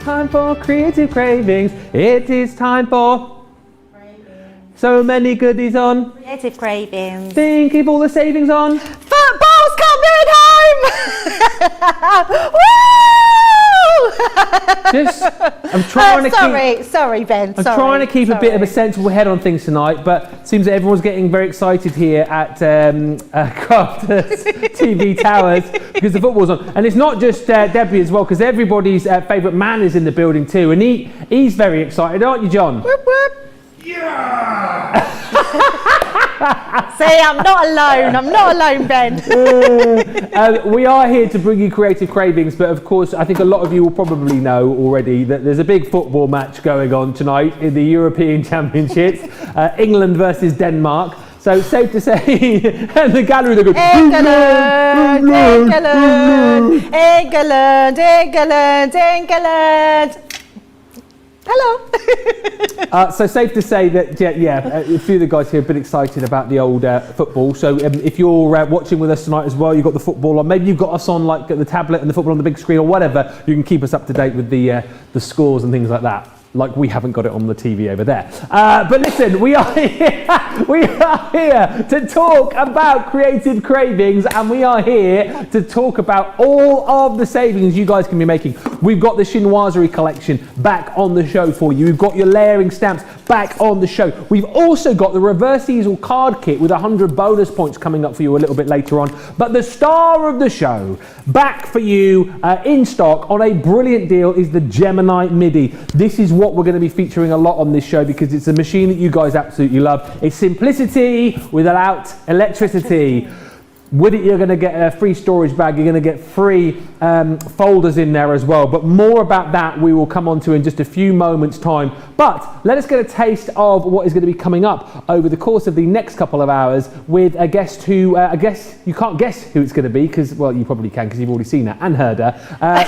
Time for creative cravings. It is time for Craving. so many goodies on. Creative cravings. Think of all the savings on. Football's coming home! Woo! I'm trying to sorry, Ben. I'm trying to keep a bit of a sensible head on things tonight, but it seems that everyone's getting very excited here at Crafters TV Towers because the football's on. And it's not just Debbie as well, because everybody's favourite man is in the building too, and he's very excited, aren't you, John? Whoop, whoop. Yeah! See, I'm not alone, Ben. We are here to bring you creative cravings, but of course I think a lot of you will probably know already that there's a big football match going on tonight in the European Championships, England versus Denmark. So safe to say, and the gallery they're going, England. Hello. So safe to say that, a few of the guys here have been excited about the old football. So if you're watching with us tonight as well, you've got the football on. Maybe you've got us on like the tablet and the football on the big screen or whatever. You can keep us up to date with the scores and things like that. Like we haven't got it on the TV over there. But listen, we are here to talk about creative cravings, and we are here to talk about all of the savings you guys can be making. We've got the Chinoiserie collection back on the show for you. We've got your layering stamps back on the show. We've also got the reverse easel card kit with 100 bonus points coming up for you a little bit later on. But the star of the show, back for you in stock on a brilliant deal, is the Gemini Midi. This is what we're going to be featuring a lot on this show because it's a machine that you guys absolutely love. It's simplicity without electricity. With it, you're going to get a free storage bag. You're going to get free folders in there as well. But more about that we will come on to in just a few moments' time. But let us get a taste of what is going to be coming up over the course of the next couple of hours with a guest who, I guess you can't guess who it's going to be because, well, you probably can because you've already seen her and heard her.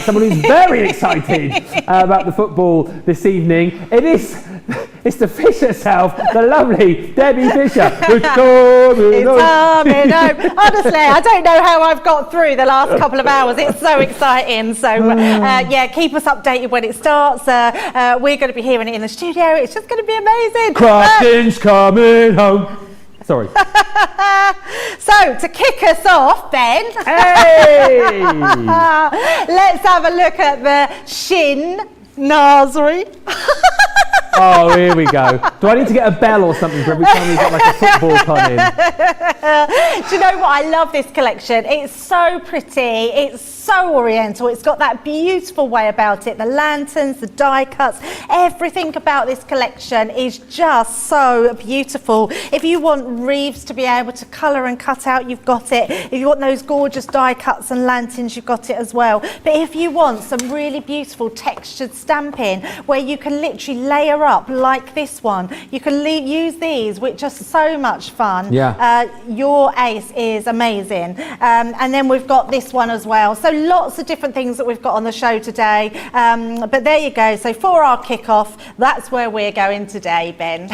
Someone who's very excited about the football this evening. It's the fish herself, the lovely Debbie Fisher. It's coming home. Honestly, I don't know how I've got through the last couple of hours. It's so exciting. So, keep us updated when it starts. We're going to be hearing it in the studio. It's just going to be amazing. Crafting's coming home. Sorry. So, to kick us off, Ben, hey! let's have a look at the Chinoiserie. Oh, here we go. Do I need to get a bell or something for every time we get like a football pun in? Do you know what? I love this collection. It's so pretty. It's so oriental. It's got that beautiful way about it. The lanterns, the die cuts, everything about this collection is just so beautiful. If you want wreaths to be able to colour and cut out, you've got it. If you want those gorgeous die cuts and lanterns, you've got it as well. But if you want some really beautiful textured stamping where you can literally layer up like this one, you can use these, which are so much fun. Your ace is amazing. And then we've got this one as well. So lots of different things that we've got on the show today. But there you go. So for our kickoff, that's where we're going today, Ben.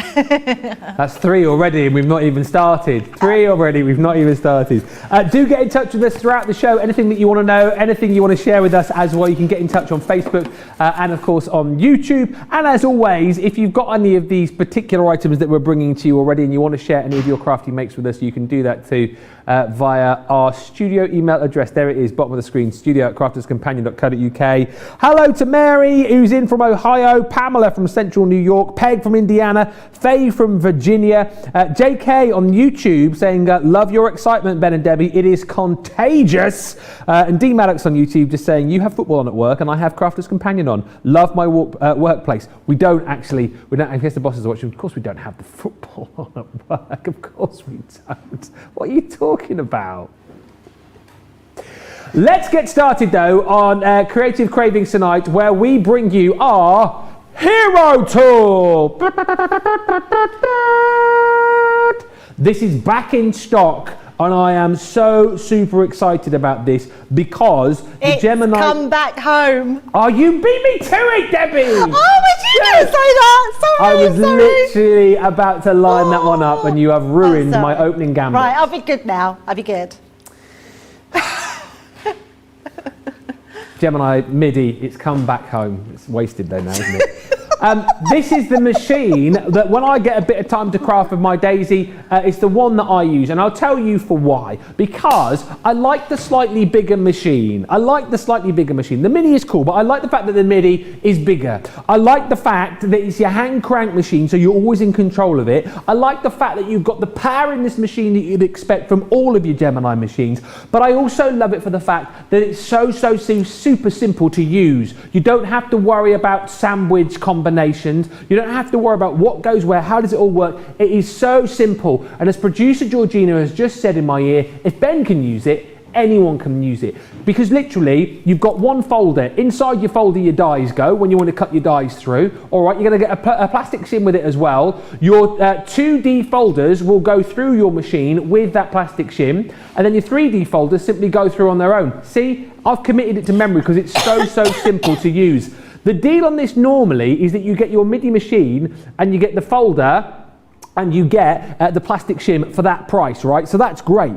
That's 3 already and we've not even started. 3 already, we've not even started. Do get in touch with us throughout the show. Anything that you want to know, anything you want to share with us as well, you can get in touch on Facebook and of course on YouTube. And as always, if you've got any of these particular items that we're bringing to you already and you want to share any of your crafty makes with us, you can do that too via our studio email address. There it is, bottom of the screen, studio@crafterscompanion.co.uk. Hello to Mary, who's in from Ohio, Pamela from Central New York, Peg from Indiana, Faye from Virginia, JK on YouTube saying, love your excitement, Ben and Debbie, it is contagious. And D Maddox on YouTube just saying, you have football on at work and I have Crafters Companion on. Love my workplace. We don't actually, in case the bosses are watching, of course we don't have the football on at work. Of course we don't. What are you talking about? Let's get started though on Creative Cravings tonight, where we bring you our Hero Tool. This is back in stock. And I am so super excited about this because the Gemini... come back home. Oh, you beat me to it, Debbie! Oh, but you didn't say that! Sorry, I was literally about to line that one up and you have ruined my opening gambit. Right, I'll be good now. I'll be good. Gemini Midi, it's come back home. It's wasted though now, isn't it? This is the machine that when I get a bit of time to craft with my Daisy, it's the one that I use, and I'll tell you for why. Because I like the slightly bigger machine. The Mini is cool, but I like the fact that the Midi is bigger. I like the fact that it's your hand crank machine, so you're always in control of it. I like the fact that you've got the power in this machine that you'd expect from all of your Gemini machines, but I also love it for the fact that it's so super simple to use. You don't have to worry about sandwich combinations. You don't have to worry about what goes where, how does it all work. It is so simple, and as producer Georgina has just said in my ear, if Ben can use it, anyone can use it, because literally you've got one folder. Inside your folder your dies go when you want to cut your dies through. All right, you're going to get a plastic shim with it as well. Your 2D folders will go through your machine with that plastic shim, and then your 3D folders simply go through on their own. See, I've committed it to memory because it's so simple to use. The deal on this normally is that you get your Midi machine and you get the folder and you get the plastic shim for that price, right? So that's great.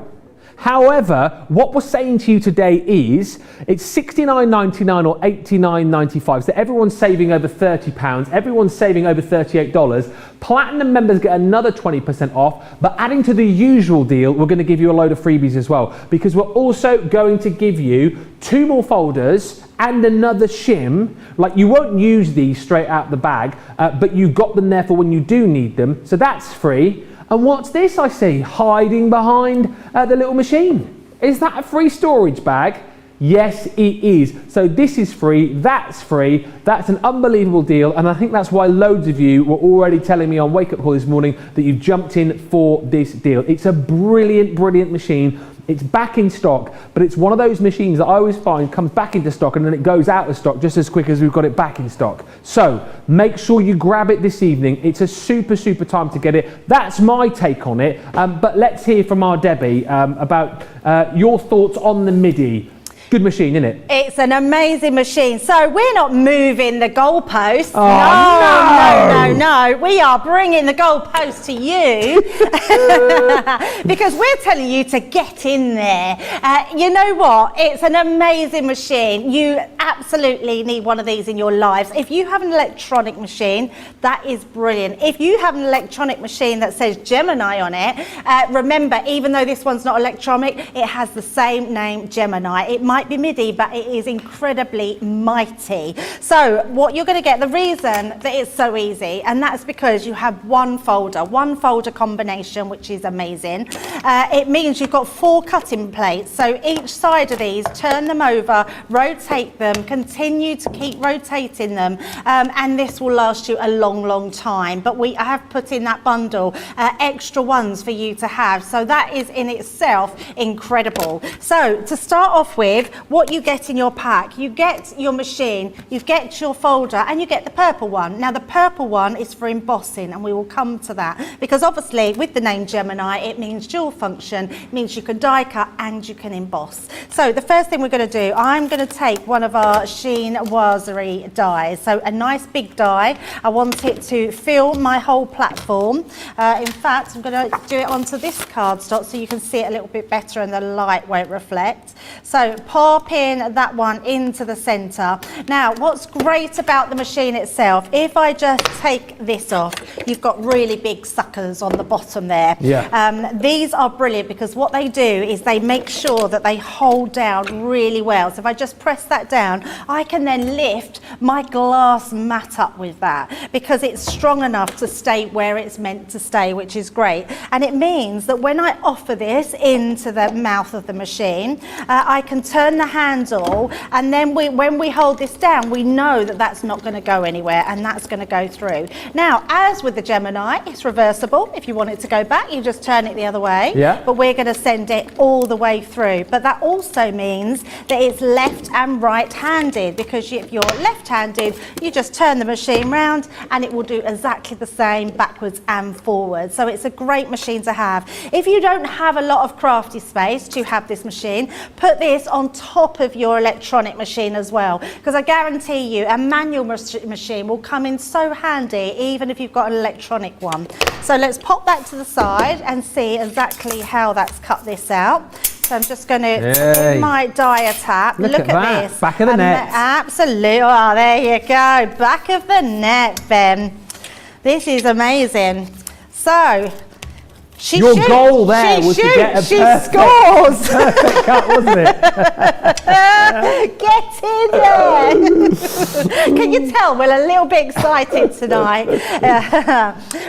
However, what we're saying to you today is it's $69.99 or $89.95. So everyone's saving over £30. Everyone's saving over $38. Platinum members get another 20% off, but adding to the usual deal, we're going to give you a load of freebies as well, because we're also going to give you 2 more folders and another shim. Like, you won't use these straight out the bag, but you've got them there for when you do need them. So that's free. And what's this I see hiding behind the little machine? Is that a free storage bag? Yes, it is. So this is free, that's free. That's an unbelievable deal, and I think that's why loads of you were already telling me on Wake Up Call this morning that you've jumped in for this deal. It's a brilliant machine. It's back in stock, but it's one of those machines that I always find comes back into stock and then it goes out of stock just as quick as we've got it back in stock. So make sure you grab it this evening. It's a super time to get it. That's my take on it, but let's hear from our Debbie about your thoughts on the Midi. Good machine, isn't it? It's an amazing machine. So we're not moving the goalposts. Oh, no. We are bringing the goalposts to you because we're telling you to get in there. You know what? It's an amazing machine. You absolutely need one of these in your lives. If you have an electronic machine, that is brilliant. If you have an electronic machine that says Gemini on it, remember, even though this one's not electronic, it has the same name, Gemini. It might be Midi, but it is incredibly mighty. So what you're going to get, the reason that it's so easy, and that's because you have one folder combination, which is amazing. It means you've got 4 cutting plates. So each side of these, turn them over, rotate them, continue to keep rotating them, and this will last you a long time. But I have put in that bundle extra ones for you to have. So that is in itself incredible. So to start off with, what you get in your pack, you get your machine, you get your folder, and you get the purple one. Now the purple one is for embossing, and we will come to that, because obviously with the name Gemini, it means dual function. It means you can die cut and you can emboss. So the first thing we're going to do, I'm going to take one of our Chinoiserie dies. So a nice big die. I want it to fill my whole platform. In fact, I'm going to do it onto this cardstock so you can see it a little bit better and the light won't reflect. So pop in that one into the center. Now, what's great about the machine itself, if I just take this off, you've got really big suckers on the bottom there. Yeah. These are brilliant because what they do is they make sure that they hold down really well. So if I just press that down, I can then lift my glass mat up with that because it's strong enough to stay where it's meant to stay, which is great. And it means that when I offer this into the mouth of the machine, I can turn the handle, and then when we hold this down, we know that that's not going to go anywhere and that's going to go through. Now, as with the Gemini, it's reversible. If you want it to go back, you just turn it the other way. Yeah. But we're going to send it all the way through. But that also means that it's left and right-handed, because if you're left-handed, you just turn the machine round and it will do exactly the same backwards and forwards. So it's a great machine to have. If you don't have a lot of crafty space to have this machine, put this on top of your electronic machine as well, because I guarantee you a manual machine will come in so handy even if you've got an electronic one. So let's pop that to the side and see exactly how that's cut this out. So I'm just going to give my die a tap. Look at that. this. Back of the net. Absolutely. Oh, there you go. Back of the net, Ben. This is amazing. So, your goal there was to get a perfect cut, wasn't it? Get in there. Can you tell we're a little bit excited tonight?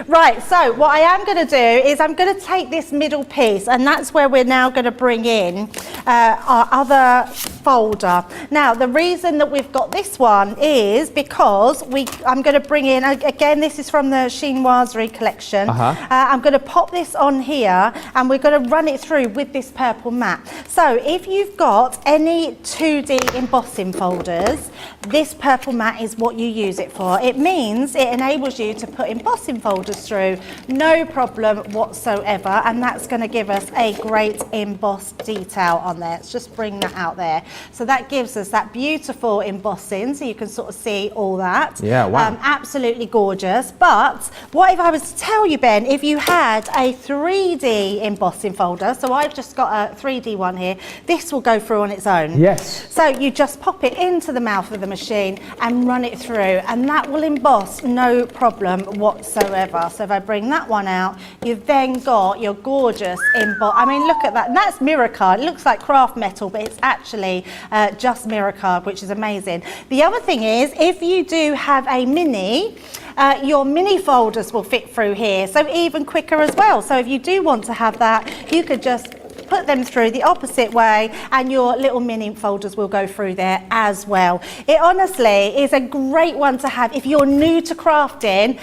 Right, so what I am going to do is I'm going to take this middle piece, and that's where we're now going to bring in our other folder. Now, the reason that we've got this one is because I'm going to bring in, again, this is from the Chinoiserie collection. I'm going to pop this on here, and we're going to run it through with this purple mat. So if you've got any 2D embossing folders, this purple mat is what you use it for. It means it enables you to put embossing folders through, no problem whatsoever, and that's going to give us a great embossed detail on there. Let's just bring that out there. So that gives us that beautiful embossing, so you can sort of see all that. Yeah, wow. Absolutely gorgeous. But what if I was to tell you, Ben, if you had a 3D embossing folder, so I've just got a 3D one here, this will go through on its own. Yes. So you just pop it into the mouth of the machine and run it through, and that will emboss no problem whatsoever. So if I bring that one out, you've then got your gorgeous emboss. I mean, look at that. And that's mirror card. It looks like craft metal, but it's actually just mirror card, which is amazing. The other thing is, if you do have a mini, your mini folders will fit through here, so even quicker as well. So if you do want to have that, you could just put them through the opposite way, and your little mini folders will go through there as well. It honestly is a great one to have if you're new to crafting.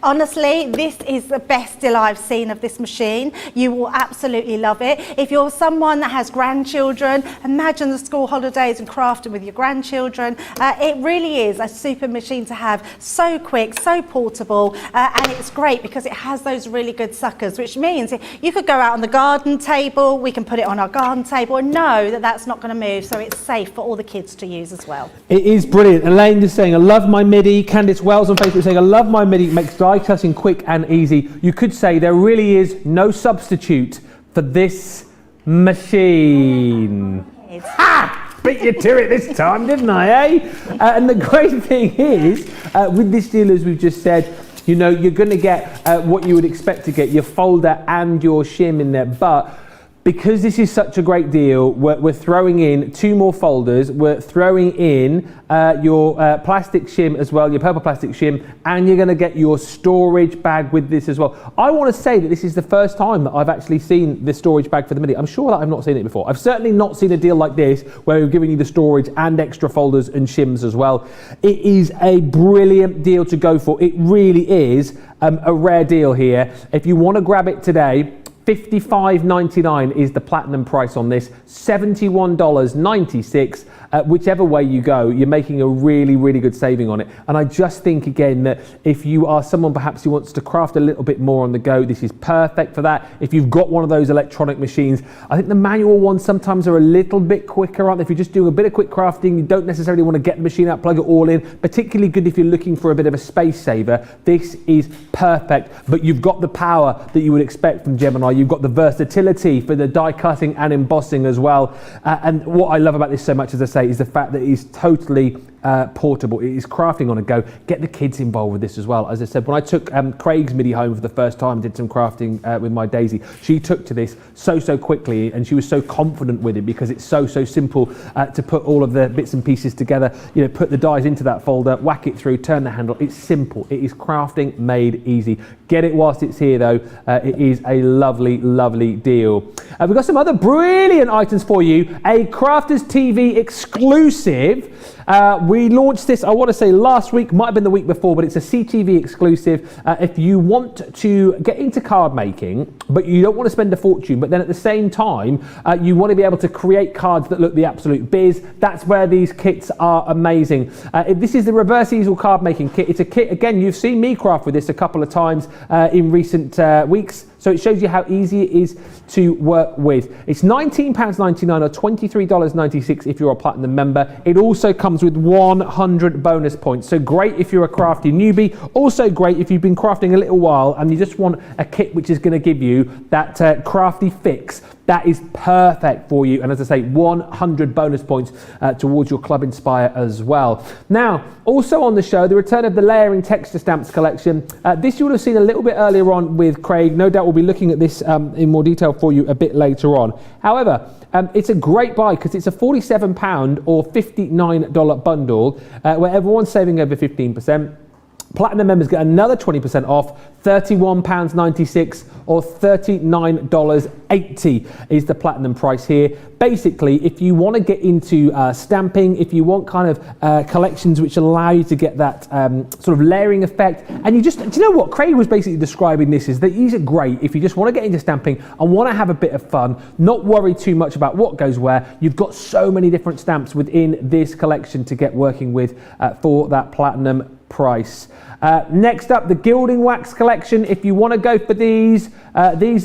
Honestly, this is the best deal I've seen of this machine. You will absolutely love it. If you're someone that has grandchildren, imagine the school holidays and crafting with your grandchildren. It really is a super machine to have. So quick, so portable, and it's great because it has those really good suckers, which means you could go out on the garden table. We can put it on our garden table and know that that's not going to move, so it's safe for all the kids to use as well. It is brilliant. Elaine is saying, I love my Midi. Candice Wells on Facebook saying, I love my Midi. It makes die cutting quick and easy. You could say there really is no substitute for this machine. Ha! Beat you to it this time, didn't I, eh? And the great thing is, with this deal, as we've just said, you know, you're going to get what you would expect to get, your folder and your shim in there, but because this is such a great deal, we're throwing in 2 more folders. We're throwing in your plastic shim as well, your purple plastic shim, and you're going to get your storage bag with this as well. I want to say that this is the first time that I've actually seen the storage bag for the Midi. I'm sure that I've not seen it before. I've certainly not seen a deal like this where we're giving you the storage and extra folders and shims as well. It is a brilliant deal to go for. It really is a rare deal here. If you want to grab it today, $55.99 is the platinum price on this, $71.96. Whichever way you go, you're making a really, really good saving on it. And I just think, again, that if you are someone perhaps who wants to craft a little bit more on the go, this is perfect for that. If you've got one of those electronic machines, I think the manual ones sometimes are a little bit quicker, aren't they? If you're just doing a bit of quick crafting, you don't necessarily want to get the machine out, plug it all in. Particularly good if you're looking for a bit of a space saver. This is perfect, but you've got the power that you would expect from Gemini. You've got the versatility for the die cutting and embossing as well. And what I love about this so much, as I say, is the fact that it is totally portable. It is crafting on a go. Get the kids involved with this as well. As I said, when I took Craig's Midi home for the first time, did some crafting with my Daisy, she took to this so quickly, and she was so confident with it because it's so simple to put all of the bits and pieces together. You know, put the dies into that folder, whack it through, turn the handle. It's simple. It is crafting made easy. Get it whilst it's here though. It is a lovely deal. We've got some other brilliant items for you. A Crafters TV exclusive. We launched this, I want to say last week, might have been the week before, but it's a CTV exclusive. If you want to get into card making, but you don't want to spend a fortune, but then at the same time, you want to be able to create cards that look the absolute biz, that's where these kits are amazing. This is the reverse easel card making kit. It's a kit, again, you've seen me craft with this a couple of times in recent weeks. So it shows you how easy it is to work with. It's £19.99 or $23.96 if you're a platinum member. It also comes with 100 bonus points. So great if you're a crafty newbie. Also great if you've been crafting a little while and you just want a kit which is going to give you that crafty fix that is perfect for you. And as I say, 100 bonus points towards your Club Inspire as well. Now, also on the show, the return of the layering texture stamps collection. This you would have seen a little bit earlier on with Craig. No doubt we'll be looking at this in more detail for you a bit later on. However, it's a great buy because it's a £47 or $59 bundle where everyone's saving over 15%. Platinum members get another 20% off, £31.96 or $39.80 is the platinum price here. Basically, if you want to get into stamping, if you want kind of collections which allow you to get that sort of layering effect, and do you know what Craig was basically describing this is that these are great if you just want to get into stamping and want to have a bit of fun, not worry too much about what goes where. You've got so many different stamps within this collection to get working with for that platinum price. Next up, the Gilding Wax collection. If you want to go for these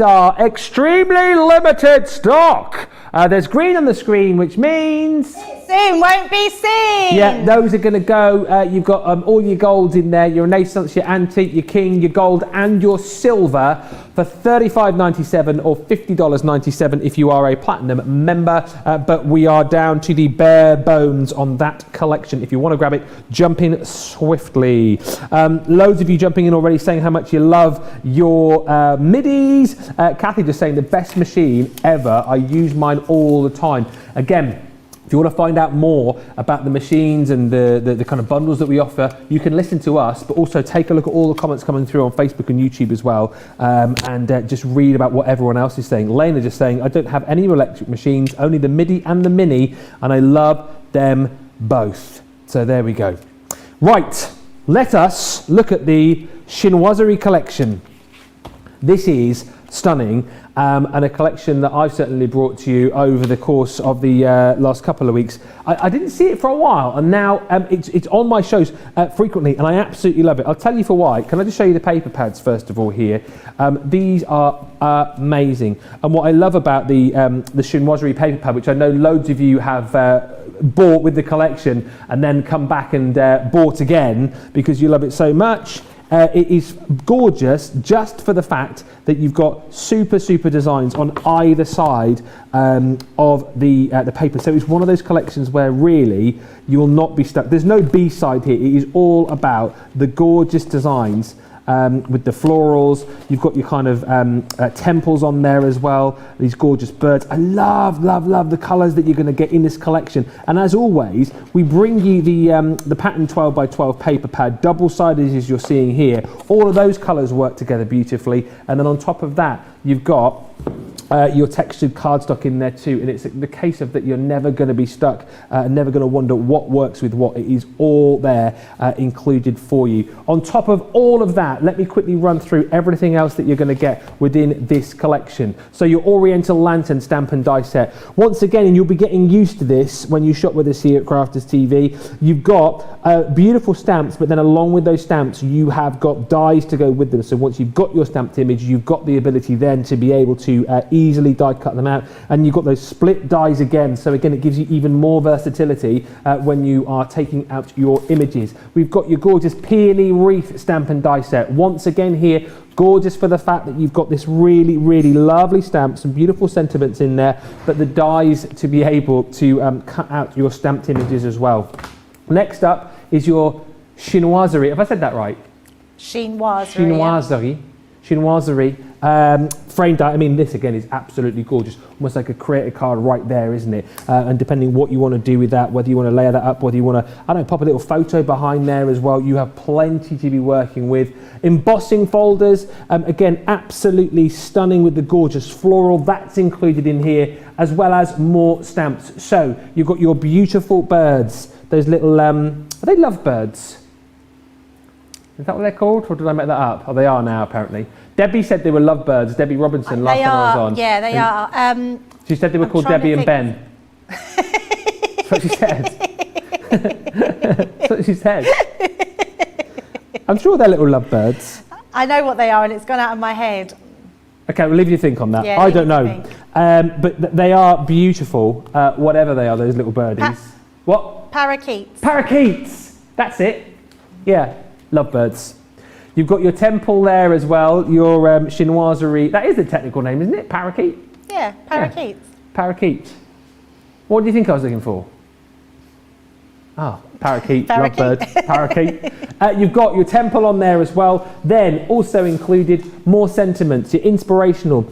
are extremely limited stock. There's green on the screen, which means soon won't be seen. Yeah, those are going to go. You've got all your golds in there, your Renaissance, your antique, your king, your gold, and your silver for $35.97 or $50.97 if you are a platinum member. But we are down to the bare bones on that collection. If you want to grab it, jump in swiftly. Loads of you jumping in already saying how much you love your Midis. Kathy just saying the best machine ever. I use mine all the time. Again, if you want to find out more about the machines and the kind of bundles that we offer, you can listen to us, but also take a look at all the comments coming through on Facebook and YouTube as well, and just read about what everyone else is saying. Lena just saying, I don't have any electric machines, only the Midi and the Mini, and I love them both. So there we go. Right, let us look at the Chinoiserie collection. This is stunning. And a collection that I've certainly brought to you over the course of the last couple of weeks. I didn't see it for a while, and now it's on my shows frequently, and I absolutely love it. I'll tell you for why. Can I just show you the paper pads first of all here? These are amazing, and what I love about the Chinoiserie paper pad, which I know loads of you have bought with the collection and then come back and bought again because you love it so much. It is gorgeous just for the fact that you've got super designs on either side of the paper. So it's one of those collections where really you will not be stuck. There's no B-side here. It is all about the gorgeous designs with the florals. You've got your kind of temples on there as well. These gorgeous birds. I love the colours that you're going to get in this collection. And as always, we bring you the pattern 12 by 12 paper pad, double-sided as you're seeing here. All of those colours work together beautifully. And then on top of that, you've got your textured cardstock in there too, and it's the case of that you're never going to be stuck, never going to wonder what works with what. It is all there included for you. On top of all of that, let me quickly run through everything else that you're going to get within this collection. So your Oriental Lantern stamp and die set. Once again, and you'll be getting used to this when you shop with us here at Crafters TV, you've got beautiful stamps, but then along with those stamps, you have got dies to go with them. So once you've got your stamped image, you've got the ability then to be able to easily die cut them out, and you've got those split dies again, so again it gives you even more versatility when you are taking out your images. We've got your gorgeous peony wreath stamp and die set. Once again here, gorgeous for the fact that you've got this really lovely stamp, some beautiful sentiments in there, but the dies to be able to cut out your stamped images as well. Next up is your Chinoiserie. Have I said that right? Chinoiserie. Chinoiserie frame die. I mean, this again is absolutely gorgeous, almost like a creator card right there, isn't it? And depending what you want to do with that, whether you want to layer that up, whether you want to, I don't know, pop a little photo behind there as well, you have plenty to be working with. Embossing folders, again, absolutely stunning with the gorgeous floral. That's included in here, as well as more stamps. So you've got your beautiful birds, those little, are they lovebirds? Is that what they're called, or did I make that up? Oh, they are now, apparently. Debbie said they were lovebirds, Debbie Robinson, last time I was on. Yeah, they are. She said they were called Debbie and Ben. That's what she said. That's what she said. I'm sure they're little lovebirds. I know what they are, and it's gone out of my head. Okay, we'll leave you to think on that. Yeah, I don't know. But they are beautiful, whatever they are, those little birdies. What? Parakeets. Parakeets! That's it. Yeah, lovebirds. You've got your temple there as well, your Chinoiserie. That is the technical name, isn't it? Parakeet? Yeah, parakeets. Yeah. Parakeet. What do you think I was looking for? Ah, parakeet, lovebird, parakeet. You've got your temple on there as well. Then also included more sentiments, your inspirational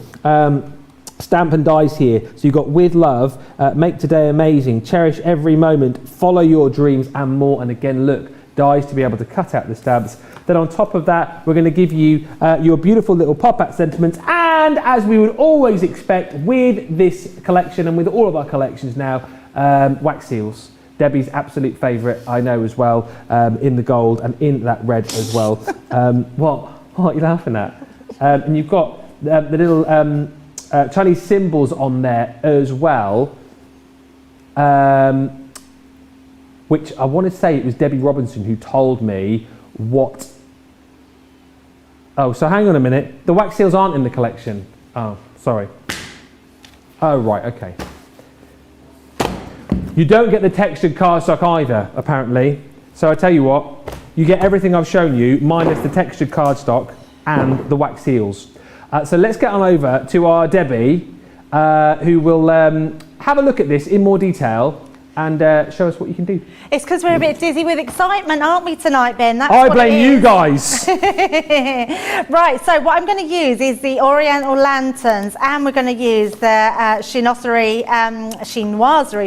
stamp and dies here. So you've got with love, make today amazing, cherish every moment, follow your dreams and more. And again, look, dies to be able to cut out the stamps. Then on top of that, we're going to give you your beautiful little pop-out sentiments. And as we would always expect with this collection and with all of our collections now, wax seals. Debbie's absolute favourite, I know as well, in the gold and in that red as well. What are you laughing at? And you've got the little Chinese symbols on there as well, which I want to say it was Debbie Robinson who told me what... Oh, so hang on a minute. The wax seals aren't in the collection. Oh, sorry. Oh, right, okay. You don't get the textured cardstock either, apparently. So I tell you what, you get everything I've shown you, minus the textured cardstock and the wax seals. So let's get on over to our Debbie, who will have a look at this in more detail and show us what you can do. It's because we're a bit dizzy with excitement, aren't we, tonight, Ben? That's I blame you guys. Right, so what I'm going to use is the Oriental lanterns, and we're going to use the Chinoiserie,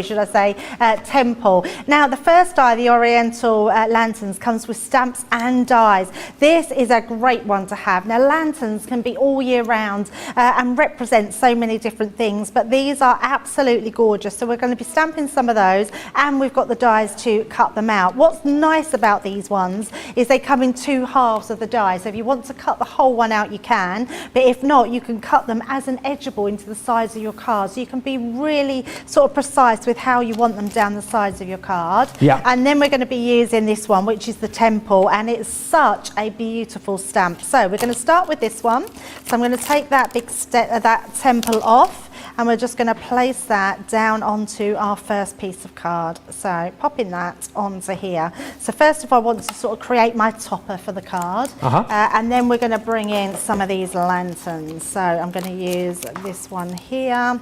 should I say, temple. Now, the first die, the Oriental lanterns, comes with stamps and dies. This is a great one to have. Now, lanterns can be all year round and represent so many different things, but these are absolutely gorgeous. So we're going to be stamping some of those, and we've got the dies to cut them out. What's nice about these ones is they come in two halves of the die. So if you want to cut the whole one out, you can, but if not, you can cut them as an edgeable into the sides of your card. So you can be really sort of precise with how you want them down the sides of your card. Yeah. And then we're going to be using this one, which is the temple, and it's such a beautiful stamp. So we're going to start with this one. So I'm going to take that that temple off, and we're just going to place that down onto our first piece of card. So popping that onto here. So first of all, I want to sort of create my topper for the card. And then we're going to bring in some of these lanterns. So I'm going to use this one here.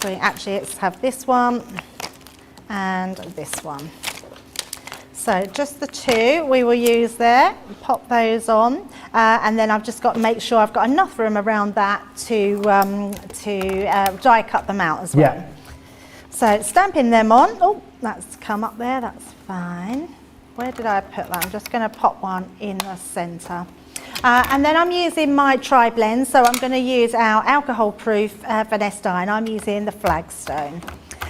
Let's have this one and this one. So just the two we will use there, pop those on, and then I've just got to make sure I've got enough room around that to die cut them out as well. Yeah. So stamping them on, oh, that's come up there, that's fine. Where did I put that? I'm just going to pop one in the centre. And then I'm using my tri-blend, so I'm going to use our alcohol-proof finesse dye, and I'm using the Flagstone.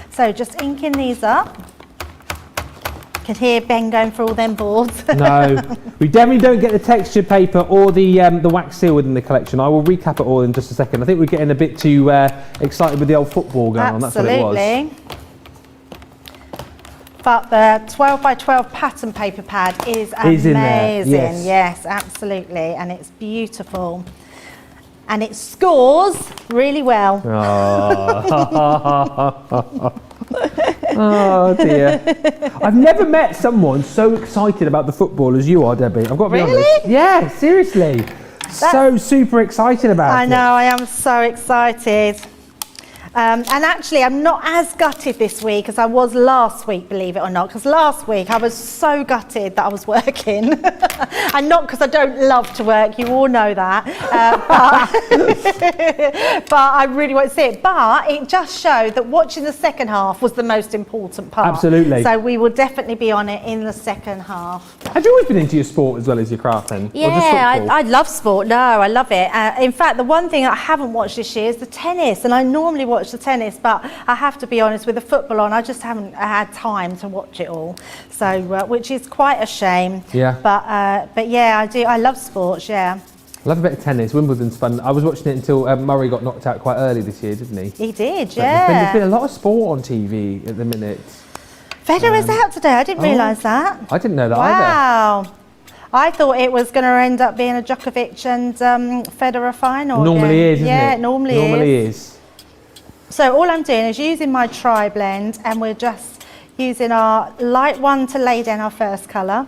So just inking these up. Can hear Ben going for all them boards. No, we definitely don't get the textured paper or the wax seal within the collection. I will recap it all in just a second. I think we're getting a bit too excited with the old football going on. That's what it was. Absolutely. But the 12 by 12 pattern paper pad is amazing. In there. Yes. Yes, absolutely, and it's beautiful. And it scores really well. Oh dear. I've never met someone so excited about the football as you are, Debbie. I've got to be honest. Yeah, seriously. So super excited about it. I know, I am so excited. And actually, I'm not as gutted this week as I was last week, believe it or not, because last week I was so gutted that I was working. And not because I don't love to work, you all know that. But I really want to see it. But it just showed that watching the second half was the most important part. Absolutely. So we will definitely be on it in the second half. Have you always been into your sport as well as your craft then? Yeah, I love sport. No, I love it. In fact, the one thing I haven't watched this year is the tennis, and I normally watch the tennis, but I have to be honest, with the football on, I just haven't had time to watch it all. So, which is quite a shame. Yeah. But yeah, I do. I love sports. Yeah. I love a bit of tennis. Wimbledon's fun. I was watching it until Murray got knocked out quite early this year, didn't he? He did. But yeah. There's been a lot of sport on TV at the minute. Federer's out today. I didn't realise that. I didn't know that either. Wow. I thought it was going to end up being a Djokovic and Federer final. Normally is, isn't it? Yeah, it normally is. So all I'm doing is using my tri-blend, and we're just using our light one to lay down our first colour.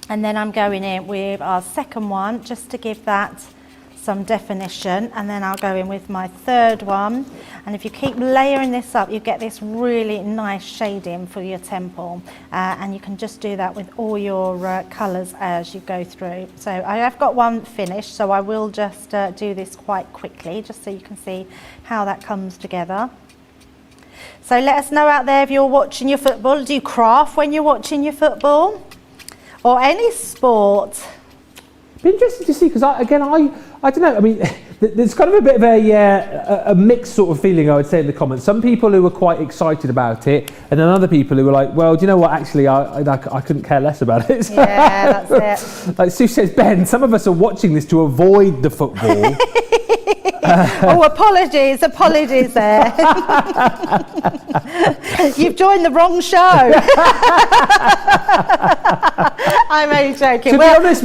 And then I'm going in with our second one just to give that some definition, and then I'll go in with my third one. And if you keep layering this up, you get this really nice shading for your temple, and you can just do that with all your colours as you go through. So I have got one finished, so I will just do this quite quickly just so you can see how that comes together. So let us know out there if you're watching your football. Do you craft when you're watching your football or any sport? Be interesting to see, because I don't know. I mean, there's kind of a bit of a mixed sort of feeling, I would say, in the comments. Some people who were quite excited about it, and then other people who were like, "Well, do you know what? Actually, I couldn't care less about it." Yeah, that's it. Like Sue says, Ben, some of us are watching this to avoid the football. Oh, apologies there. You've joined the wrong show. I'm only joking. To be honest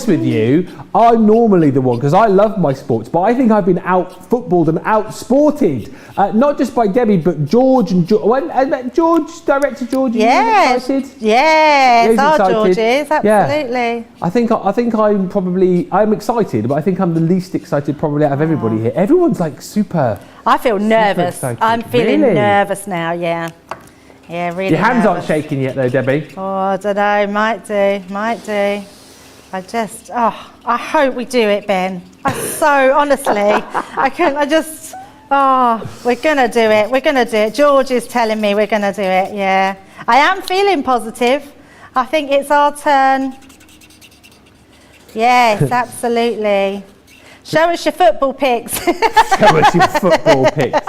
with you, I'm normally the one, because I love my sports, but I think I've been out-footballed and out-sported. Not just by Debbie, but George and George, director George. Yes, yes, our George is, absolutely. Yeah. I think I'm excited, but I think I'm the least excited probably out of everybody here. Everyone's like super. I feel nervous. Excited. I'm feeling Really? nervous now, yeah. Yeah, really. Your hands aren't nervous. shaking yet though, Debbie. Oh, I don't know, might do. I hope we do it, Ben. Honestly, we're gonna do it. George is telling me we're gonna do it, yeah. I am feeling positive. I think it's our turn. Yes, absolutely. Show us your football pics. Show us your football pics.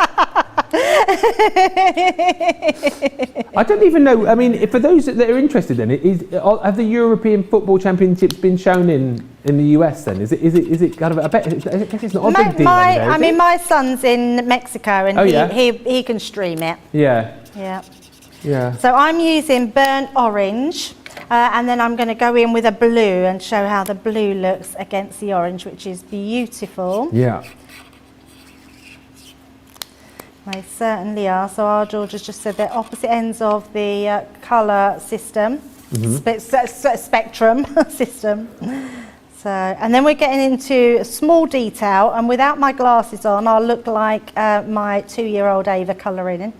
I don't even know. I mean, for those that are interested, then have the European Football Championships been shown in the US? Then is it kind of? I guess it's not a big deal. My son's in Mexico, and he can stream it. Yeah. So I'm using burnt orange. And then I'm going to go in with a blue and show how the blue looks against the orange, which is beautiful. Yeah. They certainly are. So our George has just said they're opposite ends of the colour system, spectrum system. So, and then we're getting into small detail, and without my glasses on, I'll look like my 2-year-old Ava colouring.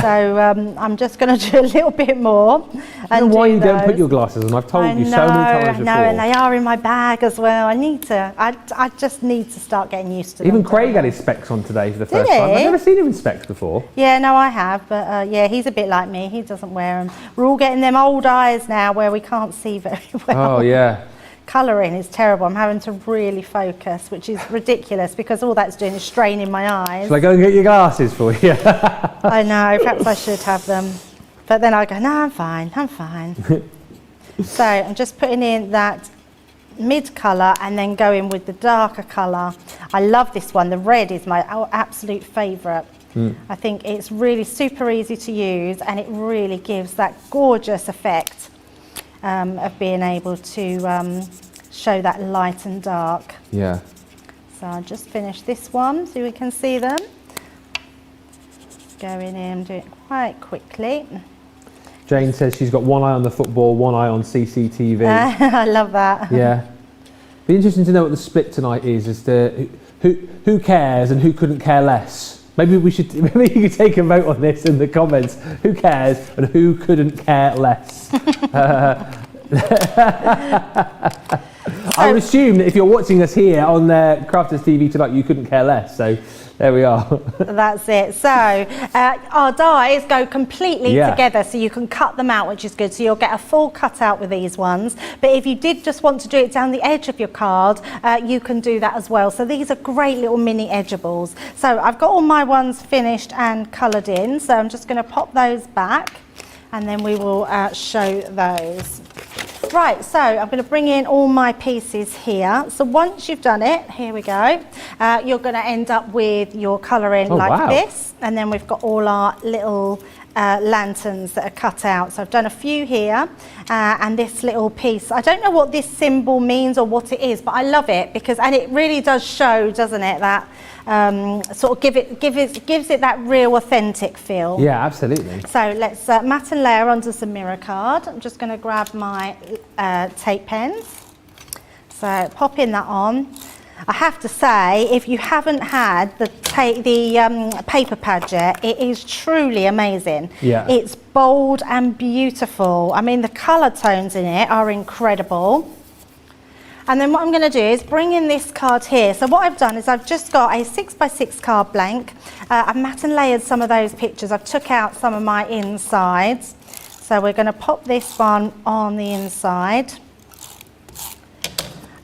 So I'm just going to do a little bit more. I don't know why you don't put your glasses on. I've told you so many times before. I know, and they are in my bag as well. I just need to start getting used to them. Even Craig had his specs on today for the first Did time. he? I've never seen him in specs before. Yeah, no, I have, but he's a bit like me. He doesn't wear them. We're all getting them old eyes now where we can't see very well. Oh, yeah. Colouring is terrible. I'm having to really focus, which is ridiculous because all that's doing is straining my eyes. Shall I go and get your glasses for you? I know, perhaps I should have them. But then I go, no, I'm fine. So I'm just putting in that mid colour and then going with the darker colour. I love this one. The red is my absolute favourite. I think it's really super easy to use, and it really gives that gorgeous effect of being able to show that light and dark. Yeah. So I'll just finish this one so we can see them. Going in, do it quite quickly. Jane says she's got one eye on the football, one eye on CCTV. I love that. Yeah. Be interesting to know what the split tonight is as to who cares and who couldn't care less. Maybe you could take a vote on this in the comments. Who cares and who couldn't care less? I would assume that if you're watching us here on Crafters TV tonight, you couldn't care less. So there we are. That's it. So our dies go completely together, so you can cut them out, which is good. So you'll get a full cut out with these ones. But if you did just want to do it down the edge of your card, you can do that as well. So these are great little mini edgeables. So I've got all my ones finished and coloured in. So I'm just going to pop those back, and then we will show those. Right, so I'm going to bring in all my pieces here. So once you've done it, here we go, you're going to end up with your colouring this. And then we've got all our little lanterns that are cut out. So I've done a few here, and this little piece. I don't know what this symbol means or what it is, but I love it because, and it really does show, doesn't it, that sort of gives it that real authentic feel. Yeah, absolutely. So let's mat and layer onto some mirror card. I'm just going to grab my tape pens. So popping that on. I have to say, if you haven't had the paper pad yet, it is truly amazing. Yeah. It's bold and beautiful. I mean, the colour tones in it are incredible. And then what I'm going to do is bring in this card here. So what I've done is I've just got a 6x6 card blank. I've matte and layered some of those pictures. I've took out some of my insides. So we're going to pop this one on the inside.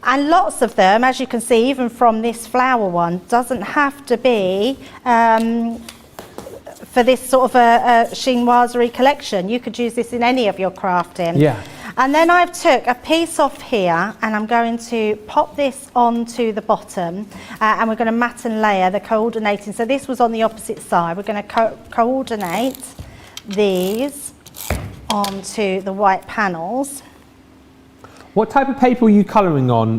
And lots of them, as you can see, even from this flower one, doesn't have to be for this sort of a chinoiserie collection. You could use this in any of your crafting. Yeah. And then I've took a piece off here and I'm going to pop this onto the bottom and we're going to matte and layer the coordinating. So this was on the opposite side. We're going to coordinate these onto the white panels. What type of paper were you colouring on?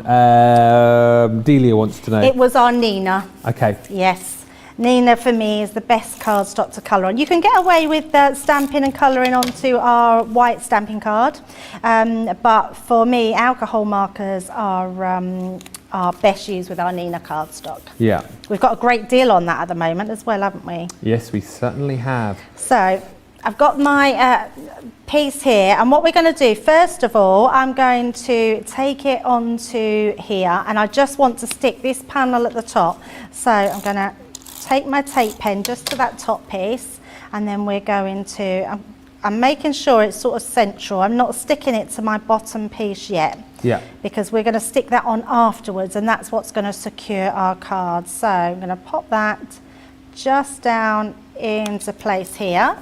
Delia wants to know. It was our Nina. Okay. Yes. Nina for me is the best cardstock to colour on. You can get away with stamping and colouring onto our white stamping card, but for me alcohol markers are best used with our Nina cardstock. Yeah. We've got a great deal on that at the moment as well, haven't we? Yes, we certainly have. So I've got my piece here, and what we're going to do first of all, I'm going to take it onto here and I just want to stick this panel at the top. So I'm going to take my tape pen just to that top piece and then we're going to, I'm making sure it's sort of central. I'm not sticking it to my bottom piece yet. Yeah. Because we're going to stick that on afterwards and that's what's going to secure our card. So I'm going to pop that just down into place here.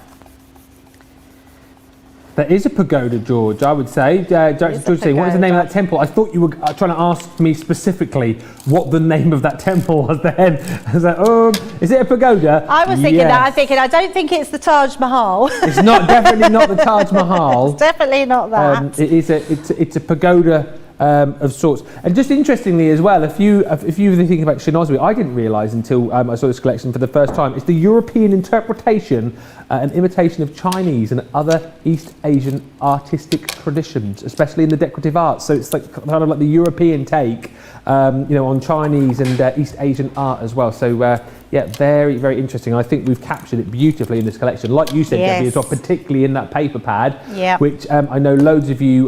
There is a pagoda, George, I would say. George saying, what is the name of that temple? I thought you were trying to ask me specifically what the name of that temple was then. I was like, is it a pagoda? I was thinking that. I'm thinking, I don't think it's the Taj Mahal. It's not, definitely not the Taj Mahal. It's definitely not that. It's a pagoda of sorts. And just interestingly as well, if you were thinking about Chinoiserie, I didn't realise until I saw this collection for the first time, it's the European interpretation and imitation of Chinese and other East Asian artistic traditions, especially in the decorative arts. So it's like kind of like the European take, on Chinese and East Asian art as well. So yeah, very, very interesting. I think we've captured it beautifully in this collection. Like you said, yes. Debbie, as well, particularly in that paper pad, yep. which I know loads of you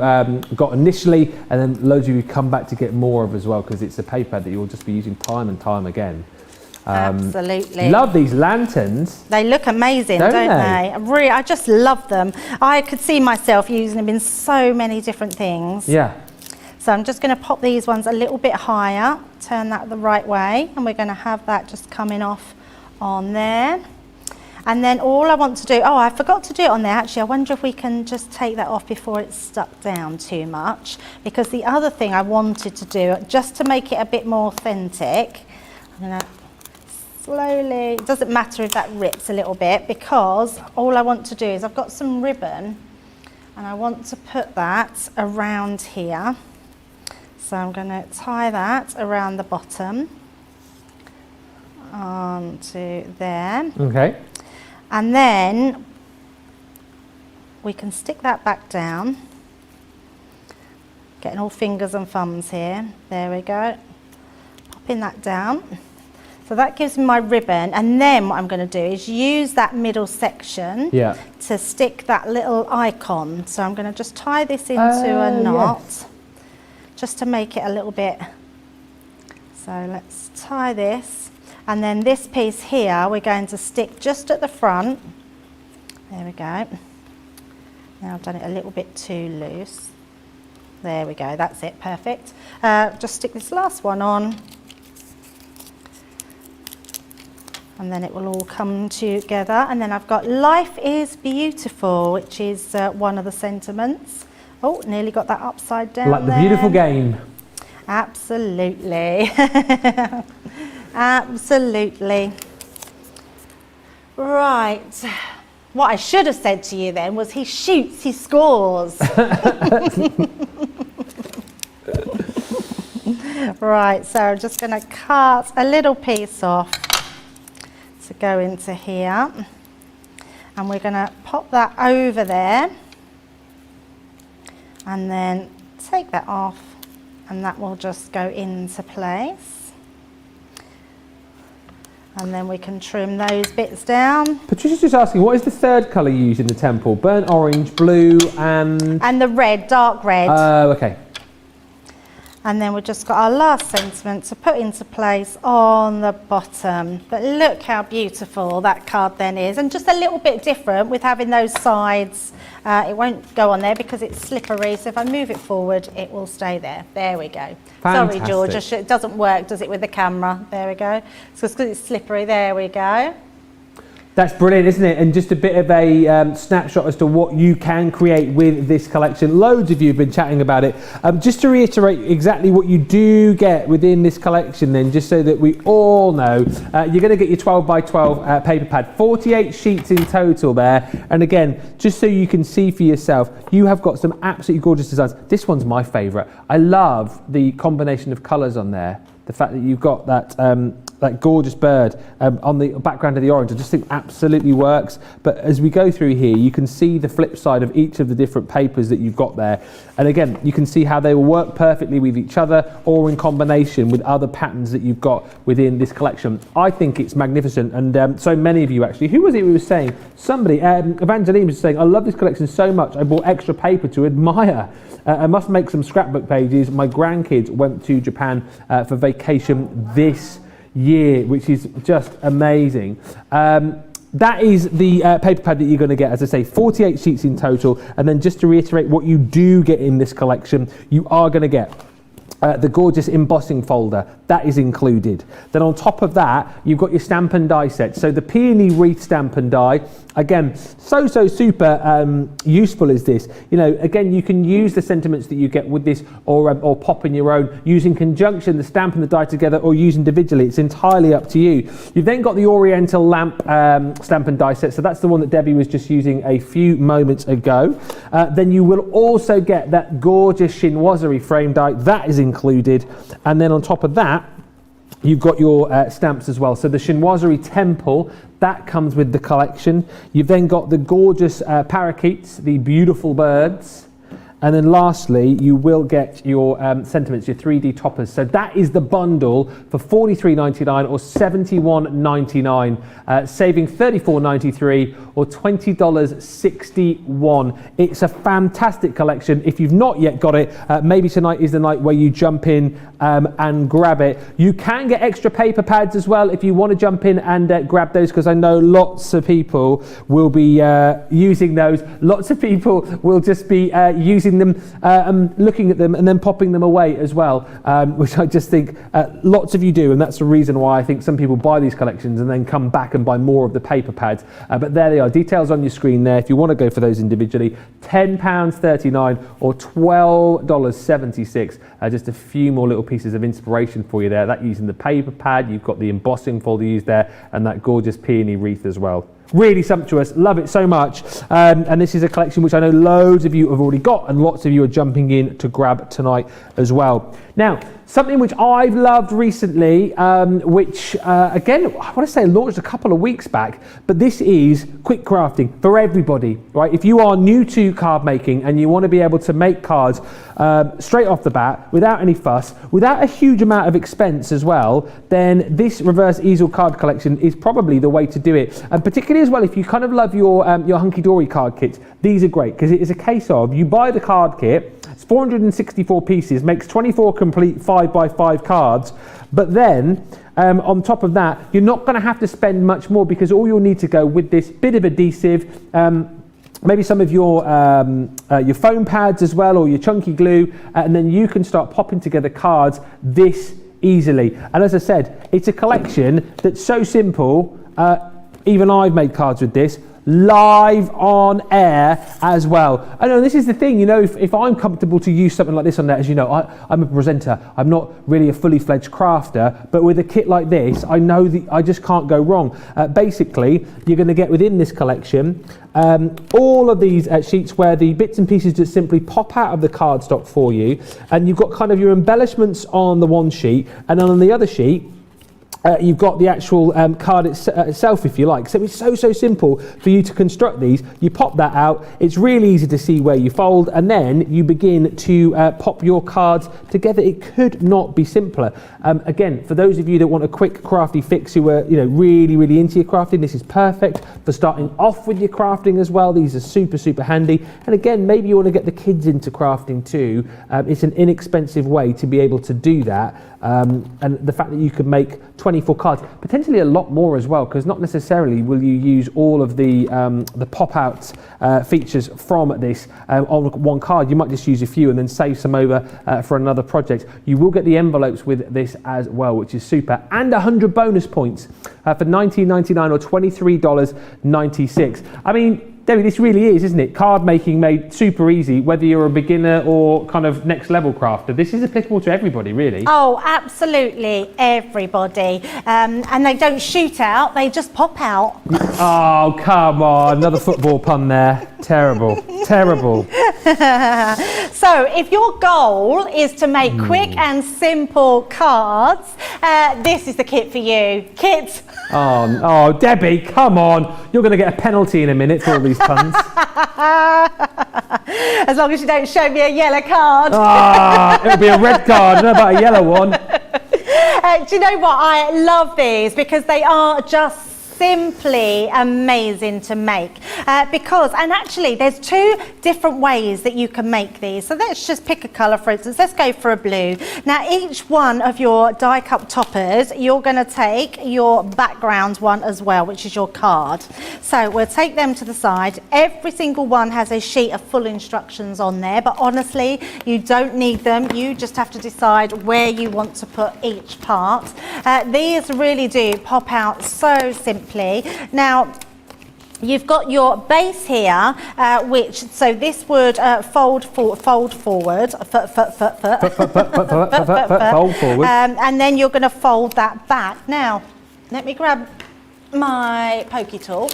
got initially, and then loads of you come back to get more of as well, because it's a paper pad that you'll just be using time and time again. Absolutely. Love these lanterns. They look amazing, don't they? I just love them. I could see myself using them in so many different things. Yeah. So I'm just going to pop these ones a little bit higher, turn that the right way, and we're going to have that just coming off on there. And then all I want to do, I forgot to do it on there actually. I wonder if we can just take that off before it's stuck down too much, because the other thing I wanted to do, just to make it a bit more authentic, I'm going to slowly, it doesn't matter if that rips a little bit, because all I want to do is I've got some ribbon and I want to put that around here. So I'm going to tie that around the bottom onto there. Okay. And then we can stick that back down. Getting all fingers and thumbs here. There we go. Popping that down. So that gives me my ribbon, and then what I'm going to do is use that middle section to stick that little icon. So I'm going to just tie this into a knot. Yes. Just to make it a little bit. So let's tie this, and then this piece here we're going to stick just at the front. There we go. Now I've done it a little bit too loose. There we go, that's it, perfect. Just stick this last one on, and then it will all come together. And then I've got Life is Beautiful, which is one of the sentiments. Oh, nearly got that upside down. Like the beautiful game. Absolutely. Absolutely. Right. What I should have said to you then was he shoots, he scores. Right, so I'm just going to cut a little piece off to go into here. And we're going to pop that over there. And then take that off, and that will just go into place. And then we can trim those bits down. Patricia's just asking, what is the third colour you use in the temple? Burnt orange, blue, and... And the red, dark red. Oh, okay. And then we've just got our last sentiment to put into place on the bottom. But look how beautiful that card then is. And just a little bit different with having those sides. It won't go on there because it's slippery. So if I move it forward, it will stay there. There we go. Fantastic. Sorry, George, it doesn't work, does it, with the camera? There we go. So it's because it's slippery. There we go. That's brilliant, isn't it? And just a bit of a snapshot as to what you can create with this collection. Loads of you have been chatting about it. Just to reiterate exactly what you do get within this collection then, just so that we all know, you're going to get your 12 by 12 paper pad, 48 sheets in total there. And again, just so you can see for yourself, you have got some absolutely gorgeous designs. This one's my favourite. I love the combination of colours on there. The fact that you've got that that gorgeous bird on the background of the orange, I just think absolutely works. But as we go through here, you can see the flip side of each of the different papers that you've got there. And again, you can see how they will work perfectly with each other or in combination with other patterns that you've got within this collection. I think it's magnificent. And so many of you actually, who was it who was saying? Somebody, Evangeline was saying, I love this collection so much, I bought extra paper to admire. I must make some scrapbook pages. My grandkids went to Japan for vacation this year, which is just amazing. That is the paper pad that you're going to get, as I say, 48 sheets in total. And then just to reiterate what you do get in this collection, you are going to get the gorgeous embossing folder, that is included. Then on top of that, you've got your stamp and die set. So the peony wreath stamp and die, again, so super useful is this. You know, again, you can use the sentiments that you get with this or pop in your own, use in conjunction the stamp and the die together or use individually. It's entirely up to you. You've then got the Oriental lamp stamp and die set. So that's the one that Debbie was just using a few moments ago. Then you will also get that gorgeous chinoiserie frame die. That is included. And then on top of that, you've got your stamps as well. So the chinoiserie temple, that comes with the collection. You've then got the gorgeous parakeets, the beautiful birds. And then lastly, you will get your sentiments, your 3D toppers. So that is the bundle for $43.99 or $71.99, saving $34.93 or $20.61. It's a fantastic collection. If you've not yet got it, maybe tonight is the night where you jump in and grab it. You can get extra paper pads as well if you want to jump in and grab those, because I know lots of people will be using those. Lots of people will just be using them, looking at them and then popping them away as well, which I just think lots of you do, and that's the reason why I think some people buy these collections and then come back and buy more of the paper pads. But there they are, details on your screen there if you want to go for those individually. £10.39 or $12.76. Just a few more little pieces of inspiration for you there. That using the paper pad, you've got the embossing folder used there, and that gorgeous peony wreath as well. Really sumptuous, love it so much. And this is a collection which I know loads of you have already got, and lots of you are jumping in to grab tonight as well. Now, something which I've loved recently, which again, I want to say launched a couple of weeks back, but this is quick crafting for everybody, right? If you are new to card making and you want to be able to make cards straight off the bat, without any fuss, without a huge amount of expense as well, then this reverse easel card collection is probably the way to do it. And particularly as well, if you kind of love your hunky-dory card kits, these are great, because it is a case of you buy the card kit, it's 464 pieces, makes 24 complete 5x5 cards, but then on top of that, you're not going to have to spend much more, because all you'll need to go with this bit of adhesive, maybe some of your foam pads as well, or your chunky glue, and then you can start popping together cards this easily. And as I said, it's a collection that's so simple, even I've made cards with this, live on air as well. I know this is the thing, you know, if I'm comfortable to use something like this on there, as you know, I'm a presenter, I'm not really a fully fledged crafter, but with a kit like this, I know that I just can't go wrong. Basically, you're going to get within this collection all of these sheets where the bits and pieces just simply pop out of the cardstock for you, and you've got kind of your embellishments on the one sheet, and then on the other sheet, you've got the actual card itself, if you like. So it's so simple for you to construct these. You pop that out. It's really easy to see where you fold, and then you begin to pop your cards together. It could not be simpler. Again, for those of you that want a quick crafty fix, who are really into your crafting, this is perfect for starting off with your crafting as well. These are super handy. And again, maybe you want to get the kids into crafting too. It's an inexpensive way to be able to do that. And the fact that you could make 24 cards, potentially a lot more as well, because not necessarily will you use all of the pop-out features from this on one card. You might just use a few and then save some over for another project. You will get the envelopes with this as well, which is super, and 100 bonus points for $19.99 or $23.96. I mean, Debbie, this really is, isn't it? Card making made super easy, whether you're a beginner or kind of next level crafter. This is applicable to everybody, really. Oh, absolutely everybody. And they don't shoot out, they just pop out. Oh, come on. Another football pun there. Terrible. So if your goal is to make quick and simple cards, this is the kit for you. Kit. Oh, Debbie, come on. You're going to get a penalty in a minute for all these puns. As long as you don't show me a yellow card. It'll be a red card, not about a yellow one. Do you know what? I love these because they are just simply amazing to make and actually there's two different ways that you can make these. So let's just pick a colour. For instance, let's go for a blue. Now each one of your die cup toppers, you're going to take your background one as well, which is your card. So we'll take them to the side. Every single one has a sheet of full instructions on there, but honestly you don't need them. You just have to decide where you want to put each part. These really do pop out so simply. Now you've got your base here, so this would fold forward, fold forward, and then you're going to fold that back. Now, let me grab my pokey tool.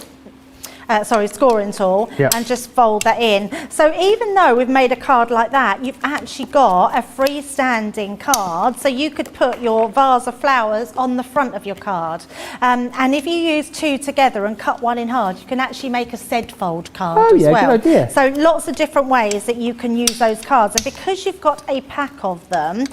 Scoring tool, and just fold that in. So even though we've made a card like that, you've actually got a freestanding card, so you could put your vase of flowers on the front of your card. And if you use two together and cut one in half, you can actually make a Z fold card as well. Good idea. So lots of different ways that you can use those cards, and because you've got a pack of them,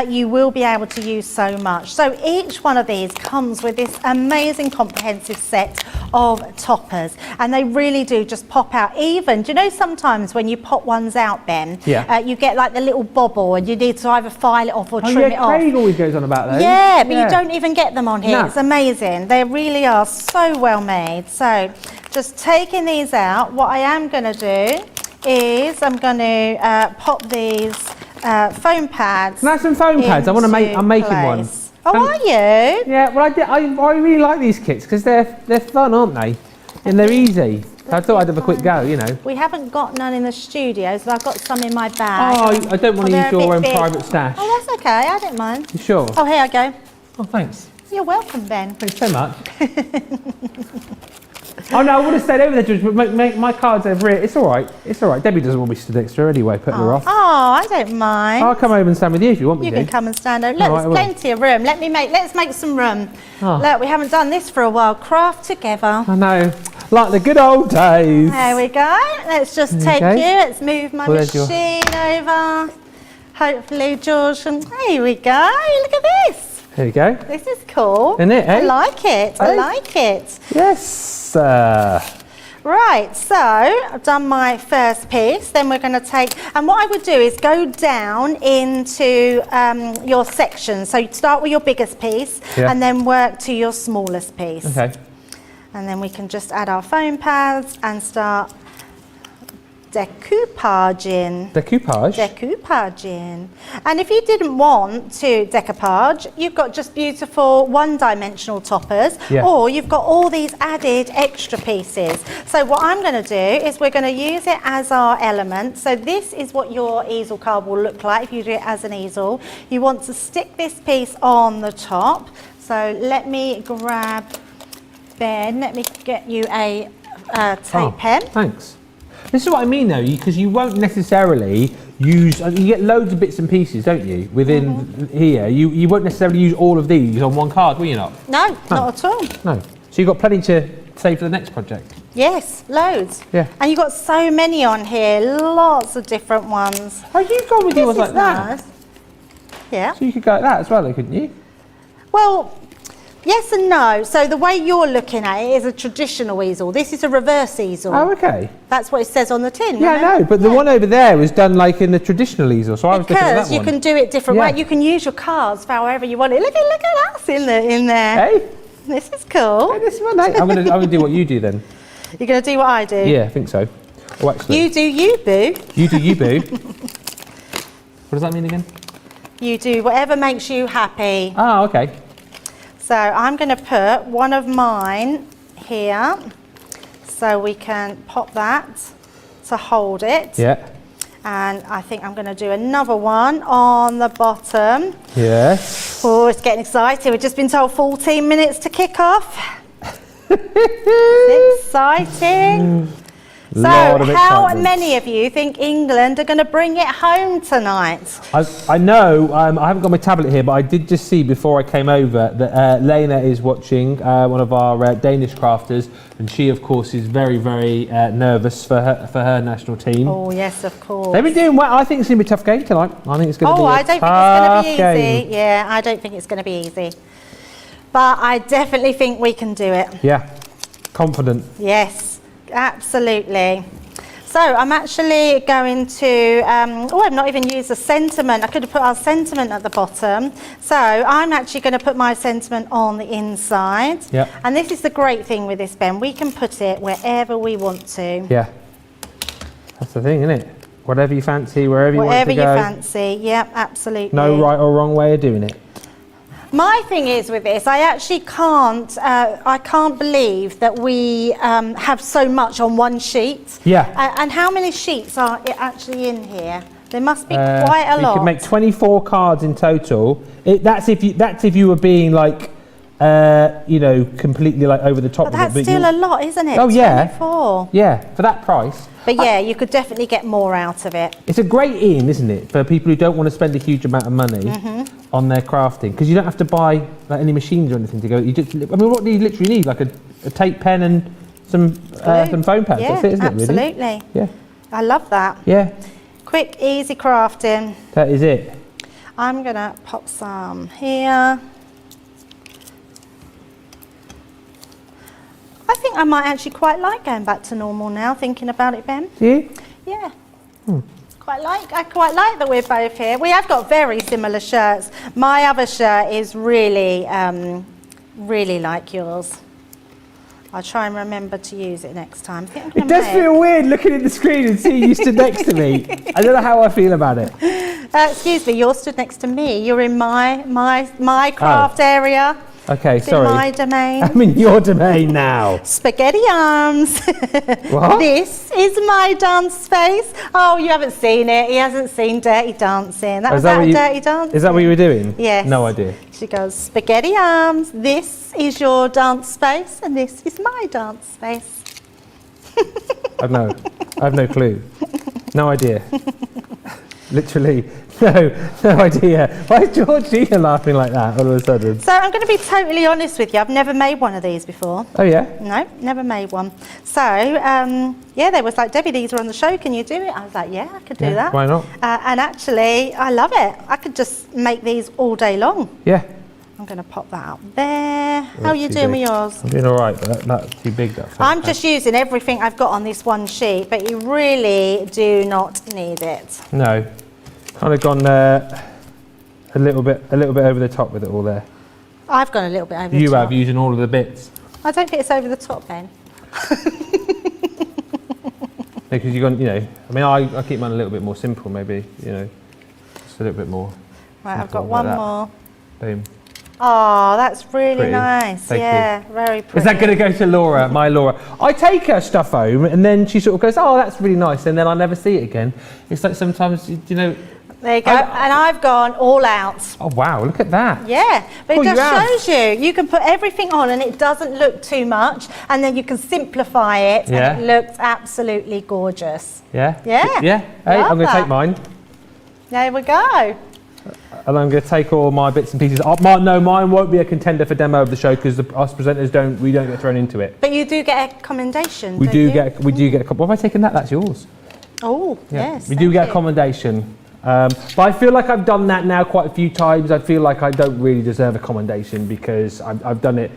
you will be able to use so much. So each one of these comes with this amazing comprehensive set of toppers, and they really do just pop out. Even, do you know, sometimes when you pop ones out, Ben, you get like the little bobble and you need to either file it off or trim it off. Craig always goes on about those. Yeah, but you don't even get them on here. No. It's amazing. They really are so well made. So just taking these out, what I am going to do is I'm going to pop these foam pads. Can I have some foam pads? I'm making one. Oh, are you? Yeah, well I really like these kits because they're fun, aren't they? And they're easy. I thought I'd have a quick go, you know. We haven't got none in the studio, so I've got some in my bag. Oh, I don't want to use your own private stash. Oh, that's okay. I don't mind. You sure? Oh, here I go. Oh, thanks. You're welcome, Ben. Thanks so much. Oh no, I would have stayed over there, but make my cards over here. It's all right. It's all right. Debbie doesn't want me to stood next to her anyway, putting her off. Oh, I don't mind. I'll come over and stand with you if you want me to. You can come and stand over. Look, there's plenty of room. Let's make some room. Oh. Look, we haven't done this for a while. Craft together. I know. Like the good old days. There we go. Let's just take you. Let's move my machine over. Hopefully George can... There we go. Look at this. There you go. This is cool. Isn't it, eh? I like it. I like it. Yes. Right, so I've done my first piece. Then we're going to take, and what I would do is go down into your section. So you start with your biggest piece and then work to your smallest piece. Okay. And then we can just add our foam pads and start decoupaging. Decoupaging. And if you didn't want to decoupage, you've got just beautiful one-dimensional toppers, or you've got all these added extra pieces. So what I'm going to do is we're going to use it as our element. So this is what your easel card will look like if you do it as an easel. You want to stick this piece on the top. So let me grab, Ben, let me get you a tape pen. Thanks. This is what I mean though, because you won't necessarily use, you get loads of bits and pieces, don't you, within here. You won't necessarily use all of these on one card, will you not? No, not at all. No. So you've got plenty to save for the next project. Yes, loads. Yeah. And you've got so many on here, lots of different ones. Oh, you've gone with yours like that? Nice. Yeah. So you could go like that as well, though, couldn't you? Well, yes and no. So the way you're looking at it is a traditional easel. This is a reverse easel. Oh, okay. That's what it says on the tin. Yeah, I know, but the one over there was done like in the traditional easel, so I was looking at that one. Because you can do it different way. You can use your cards for however you want it. Look at us in there. Hey? This is cool. Hey, this is one, hey. I'm gonna do what you do then. You're going to do what I do? Yeah, I think so. Oh, actually. You do you, boo. You do you, boo. What does that mean again? You do whatever makes you happy. Ah, okay. So I'm going to put one of mine here so we can pop that to hold it. Yeah. And I think I'm going to do another one on the bottom. Yes. Oh, it's getting exciting. We've just been told 14 minutes to kick off. It's exciting. So how many of you think England are going to bring it home tonight? I know, I haven't got my tablet here, but I did just see before I came over that Lena is watching, one of our Danish crafters, and she of course is very, very nervous for her national team. Oh yes, of course. They've been doing well. I think it's going to be a tough game tonight. I think it's going to be a tough game. I don't think it's going to be easy. Yeah, I don't think it's going to be easy. But I definitely think we can do it. Yeah, confident. Yes, absolutely. So I'm actually going to, I've not even used the sentiment. I could have put our sentiment at the bottom. So I'm actually going to put my sentiment on the inside. Yeah. And this is the great thing with this, Ben. We can put it wherever we want to. Yeah. That's the thing, isn't it? Whatever you fancy, wherever you want to go. Whatever you fancy. Yep, absolutely. No right or wrong way of doing it. My thing is with this, I actually can't, I can't believe that we have so much on one sheet. Yeah. And how many sheets are actually in here? There must be quite a lot. You could make 24 cards in total. That's if you were being like, you know, completely like over the top. But that's still a lot, isn't it? Oh yeah. 24. Yeah, for that price. But yeah, you could definitely get more out of it. It's a great in, isn't it, for people who don't want to spend a huge amount of money on their crafting, because you don't have to buy like any machines or anything to go. You just, I mean, what do you literally need? Like a tape pen and some foam pads. Yeah, that's it, isn't it? Really? Absolutely. Yeah. I love that. Yeah. Quick, easy crafting. That is it. I'm gonna pop some here. I think I might actually quite like going back to normal now, thinking about it, Ben. Do you? Yeah. I quite like that we're both here. We have got very similar shirts. My other shirt is really, really like yours. I'll try and remember to use it next time. I think I'm It does feel weird looking at the screen and seeing you stood next to me. I don't know how I feel about it. Excuse me, you're stood next to me. You're in my craft area. Okay, It's sorry. in my domain. I'm in your domain now. Spaghetti arms. What? This is my dance space. Oh, you haven't seen it. He hasn't seen Dirty Dancing. That was Dirty Dancing. Is that what you were doing? Yes. No idea. She goes, spaghetti arms. This is your dance space, and this is my dance space. I have no clue. No idea. Literally, no idea. Why is Georgina laughing like that all of a sudden? So I'm going to be totally honest with you. I've never made one of these before. Oh yeah? No, never made one. So, yeah, they was like, Debbie, these are on the show. Can you do it? I was like, yeah, I could do that. Why not? And actually, I love it. I could just make these all day long. Yeah. I'm going to pop that up there. How are you doing with yours? I'm doing all right, but that's too big. I'm just using everything I've got on this one sheet, but you really do not need it. No. Kind of gone a little bit over the top with it all there. I've gone a little bit over the top. You have, using all of the bits. I don't think it's over the top, Ben. Because you've gone, you know, I mean, I keep mine a little bit more simple, maybe, you know, just a little bit more. Right, I've got one more. Boom. Oh, that's really Pretty. nice. Thank yeah, you. very pretty. Is that going to go to Laura, my Laura? I take her stuff home and then she sort of goes, oh, that's really nice, and then I never see it again. It's like sometimes, you know. There you go. And I've gone all out. Oh, wow, look at that. Yeah, but it Oh, just shows you. You can put everything on and it doesn't look too much, and then you can simplify it and it looks absolutely gorgeous. Yeah? Yeah. Yeah. Hey, Love I'm going to that. take mine. There we go. And I'm going to take all my bits and pieces. Mine won't be a contender for demo of the show because us presenters don't get thrown into it. But you do get a commendation. We do get a couple. What have I taken that? That's yours. Oh, yes. We do get a commendation. But I feel like I've done that now quite a few times. I feel like I don't really deserve a commendation because I've done it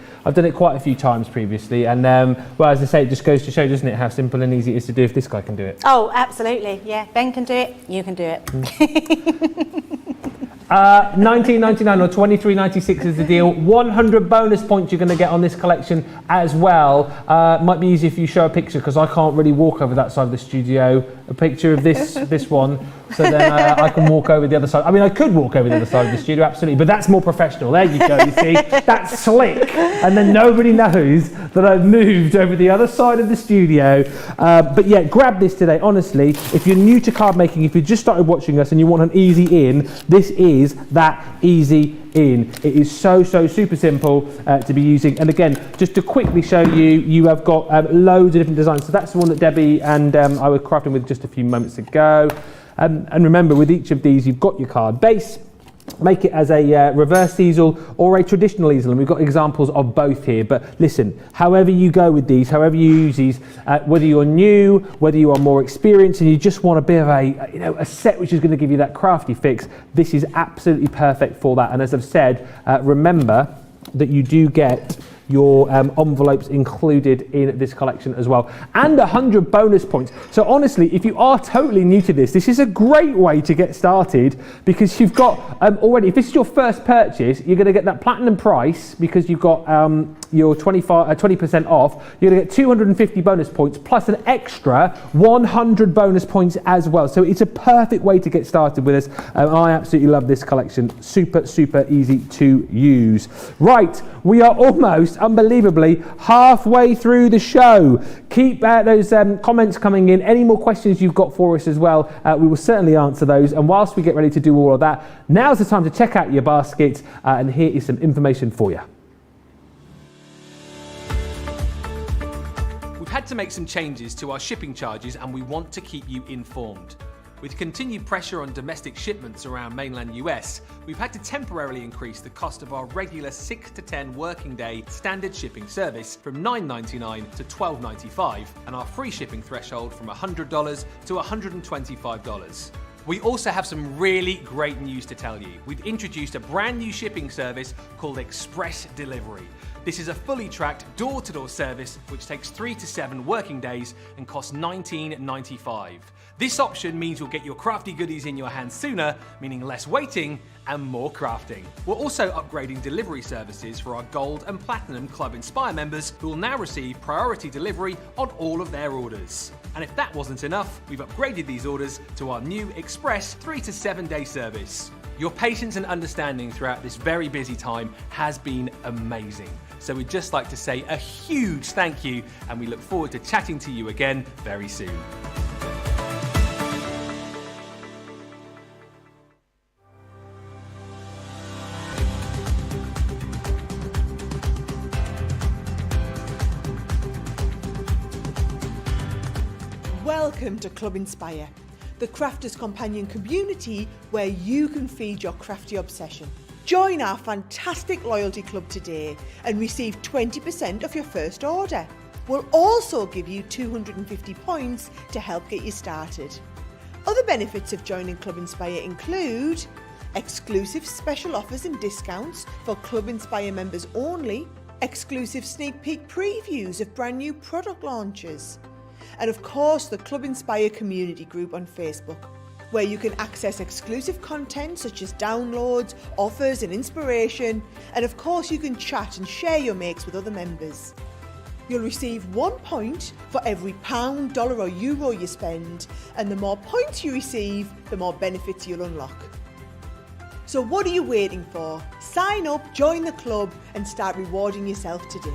quite a few times previously. And well, as I say, it just goes to show, doesn't it, how simple and easy it is to do if this guy can do it. Oh, absolutely. Yeah, Ben can do it. You can do it. 19.99 or 23.96 is the deal. 100 bonus points you're going to get on this collection as well. Might be easy if you show a picture because I can't really walk over that side of the studio. A picture of this one, so then I can walk over the other side. I mean, I could walk over the other side of the studio, absolutely, but that's more professional. There you go. You see, that's slick, and then nobody knows that I've moved over the other side of the studio. But yeah, grab this today. Honestly, if you're new to card making, if you just started watching us and you want an easy in, this is that easy in. It is so super simple to be using. And again, just to quickly show you, you have got loads of different designs. So that's the one that Debbie and I were crafting with just a few moments ago. And remember, with each of these, you've got your card base. Make it as a reverse easel or a traditional easel, and we've got examples of both here. But listen, however you go with these, however you use these, whether you're new, whether you are more experienced, and you just want a bit of a set which is going to give you that crafty fix, this is absolutely perfect for that. And as I've said, remember that you do get your envelopes included in this collection as well, and 100 bonus points. So honestly, if you are totally new to this is a great way to get started because you've got already, if this is your first purchase, you're going to get that platinum price because you've got your 20% off. You're going to get 250 bonus points plus an extra 100 bonus points as well. So it's a perfect way to get started with us. I absolutely love this collection. Super easy to use. Right, we are almost unbelievably halfway through the show. Keep those comments coming in. Any more questions you've got for us as well, we will certainly answer those. And whilst we get ready to do all of that, now's the time to check out your basket, and here is some information for you. We've had to make some changes to our shipping charges and we want to keep you informed. With continued pressure on domestic shipments around mainland US, we've had to temporarily increase the cost of our regular 6 to 10 working day standard shipping service from $9.99 to $12.95 and our free shipping threshold from $100 to $125. We also have some really great news to tell you. We've introduced a brand new shipping service called Express Delivery. This is a fully tracked door-to-door service which takes 3 to 7 working days and costs $19.95. This option means you'll get your crafty goodies in your hands sooner, meaning less waiting and more crafting. We're also upgrading delivery services for our Gold and Platinum Club Inspire members who will now receive priority delivery on all of their orders. And if that wasn't enough, we've upgraded these orders to our new Express 3 to 7 day service. Your patience and understanding throughout this very busy time has been amazing. So we'd just like to say a huge thank you, and we look forward to chatting to you again very soon. Welcome to Club Inspire, the crafters' companion community where you can feed your crafty obsession. Join our fantastic loyalty club today and receive 20% off your first order. We'll also give you 250 points to help get you started. Other benefits of joining Club Inspire include exclusive special offers and discounts for Club Inspire members only, exclusive sneak peek previews of brand new product launches, and of course the Club Inspire community group on Facebook, where you can access exclusive content such as downloads, offers and inspiration, and of course you can chat and share your makes with other members. You'll receive 1 point for every pound, dollar or euro you spend, and the more points you receive, the more benefits you'll unlock. So what are you waiting for? Sign up, join the club and start rewarding yourself today.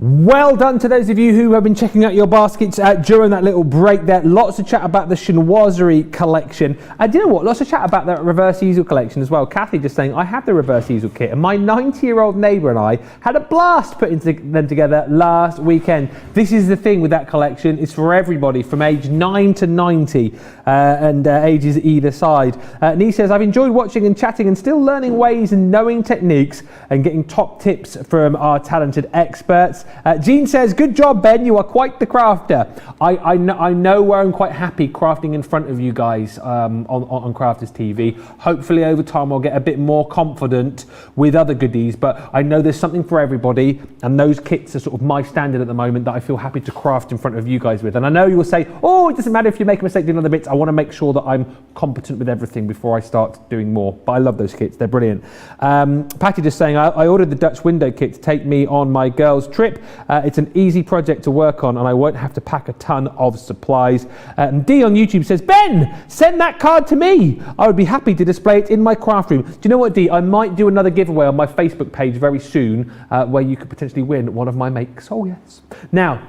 Well done to those of you who have been checking out your baskets during that little break there. Lots of chat about the Chinoiserie collection. Do you know what? Lots of chat about the reverse easel collection as well. Kathy just saying, I have the reverse easel kit and my 90-year-old neighbour and I had a blast putting them together last weekend. This is the thing with that collection. It's for everybody from age 9 to 90 and ages either side. Nee says, I've enjoyed watching and chatting and still learning ways and knowing techniques and getting top tips from our talented experts. Jean says, good job, Ben, you are quite the crafter. I know where I'm quite happy crafting in front of you guys on Crafters TV. Hopefully over time I'll get a bit more confident with other goodies, but I know there's something for everybody, and those kits are sort of my standard at the moment that I feel happy to craft in front of you guys with. And I know you will say, oh, it doesn't matter if you make a mistake doing other bits. I want to make sure that I'm competent with everything before I start doing more. But I love those kits, they're brilliant. Patty just saying, I ordered the Dutch window kit to take me on my girls' trip. It's an easy project to work on and I won't have to pack a ton of supplies. D on YouTube says, Ben, send that card to me. I would be happy to display it in my craft room. Do you know what, D? I might do another giveaway on my Facebook page very soon where you could potentially win one of my makes. Oh, yes. Now,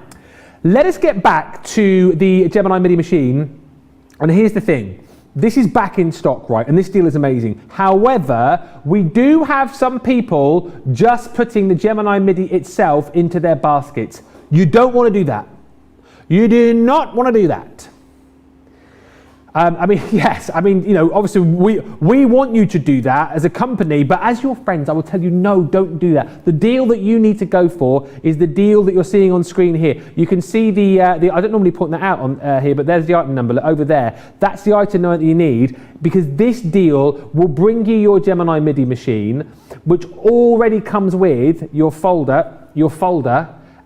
let us get back to the Gemini Midi machine. And here's the thing. This is back in stock, right? And this deal is amazing. However, we do have some people just putting the Gemini Midi itself into their baskets. You don't want to do that. You do not want to do that. I mean, yes, I mean, you know, obviously we want you to do that as a company, but as your friends, I will tell you, no, don't do that. The deal that you need to go for is the deal that you're seeing on screen here. You can see the I don't normally point that out on here, but there's the item number over there. That's the item number that you need, because this deal will bring you your Gemini Midi machine, which already comes with your folder,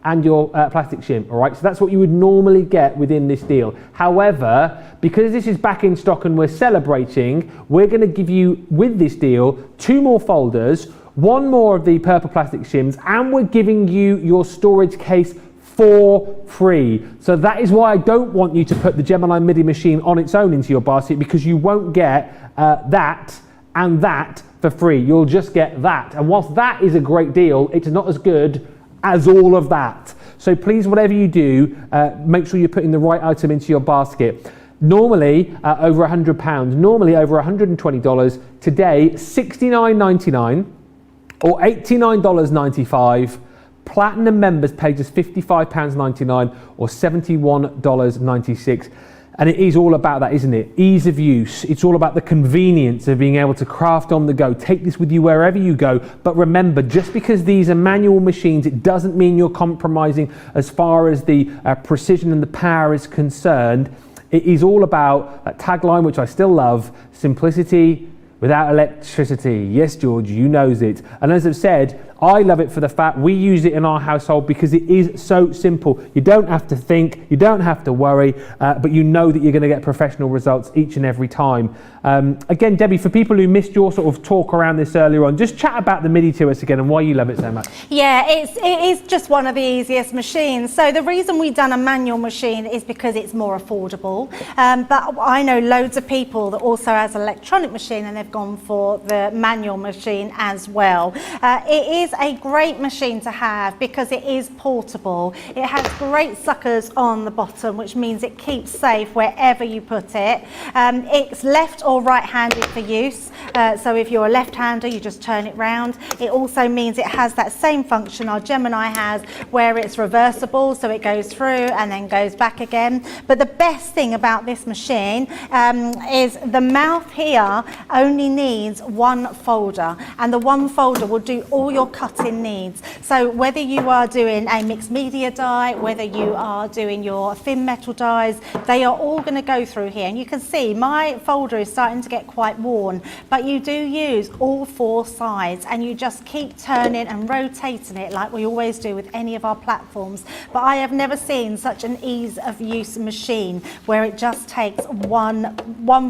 and your plastic shim, all right? So that's what you would normally get within this deal. However, because this is back in stock and we're celebrating, we're gonna give you, with this deal, 2 more folders, 1 more of the purple plastic shims, and we're giving you your storage case for free. So that is why I don't want you to put the Gemini Midi machine on its own into your basket, because you won't get that and that for free. You'll just get that. And whilst that is a great deal, it's not as good as all of that. So please, whatever you do, make sure you're putting the right item into your basket. Normally over £100, normally over $120. Today, $69.99 or $89.95. Platinum members pay just £55.99 or $71.96. And it is all about that, isn't it? Ease of use. It's all about the convenience of being able to craft on the go. Take this with you wherever you go. But remember, just because these are manual machines, it doesn't mean you're compromising as far as the precision and the power is concerned. It is all about that tagline, which I still love, simplicity without electricity. Yes, George, you knows it. And as I've said, I love it for the fact we use it in our household because it is so simple. You don't have to think, you don't have to worry, but you know that you're going to get professional results each and every time. Again, Debbie, for people who missed your sort of talk around this earlier on, just chat about the Midi to us again and why you love it so much. Yeah, it is just one of the easiest machines. So the reason we've done a manual machine is because it's more affordable. But I know loads of people that also has an electronic machine and they've gone for the manual machine as well. It is a great machine to have because it is portable. It has great suckers on the bottom, which means it keeps safe wherever you put it. It's left or right-handed for use. So if you're a left-hander, you just turn it round. It also means it has that same function our Gemini has, where it's reversible, so it goes through and then goes back again. But the best thing about this machine is the mouth here only needs 1 folder, and the 1 folder will do all your cutting needs. So whether you are doing a mixed media die, whether you are doing your thin metal dies, they are all going to go through here. And you can see my folder is starting to get quite worn, but you do use all 4 sides and you just keep turning and rotating it like we always do with any of our platforms. But I have never seen such an ease of use machine where it just takes one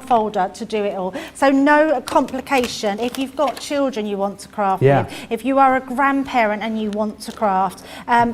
folder to do it all. So no complication. If you've got children you want to craft with, if you are are a grandparent and you want to craft,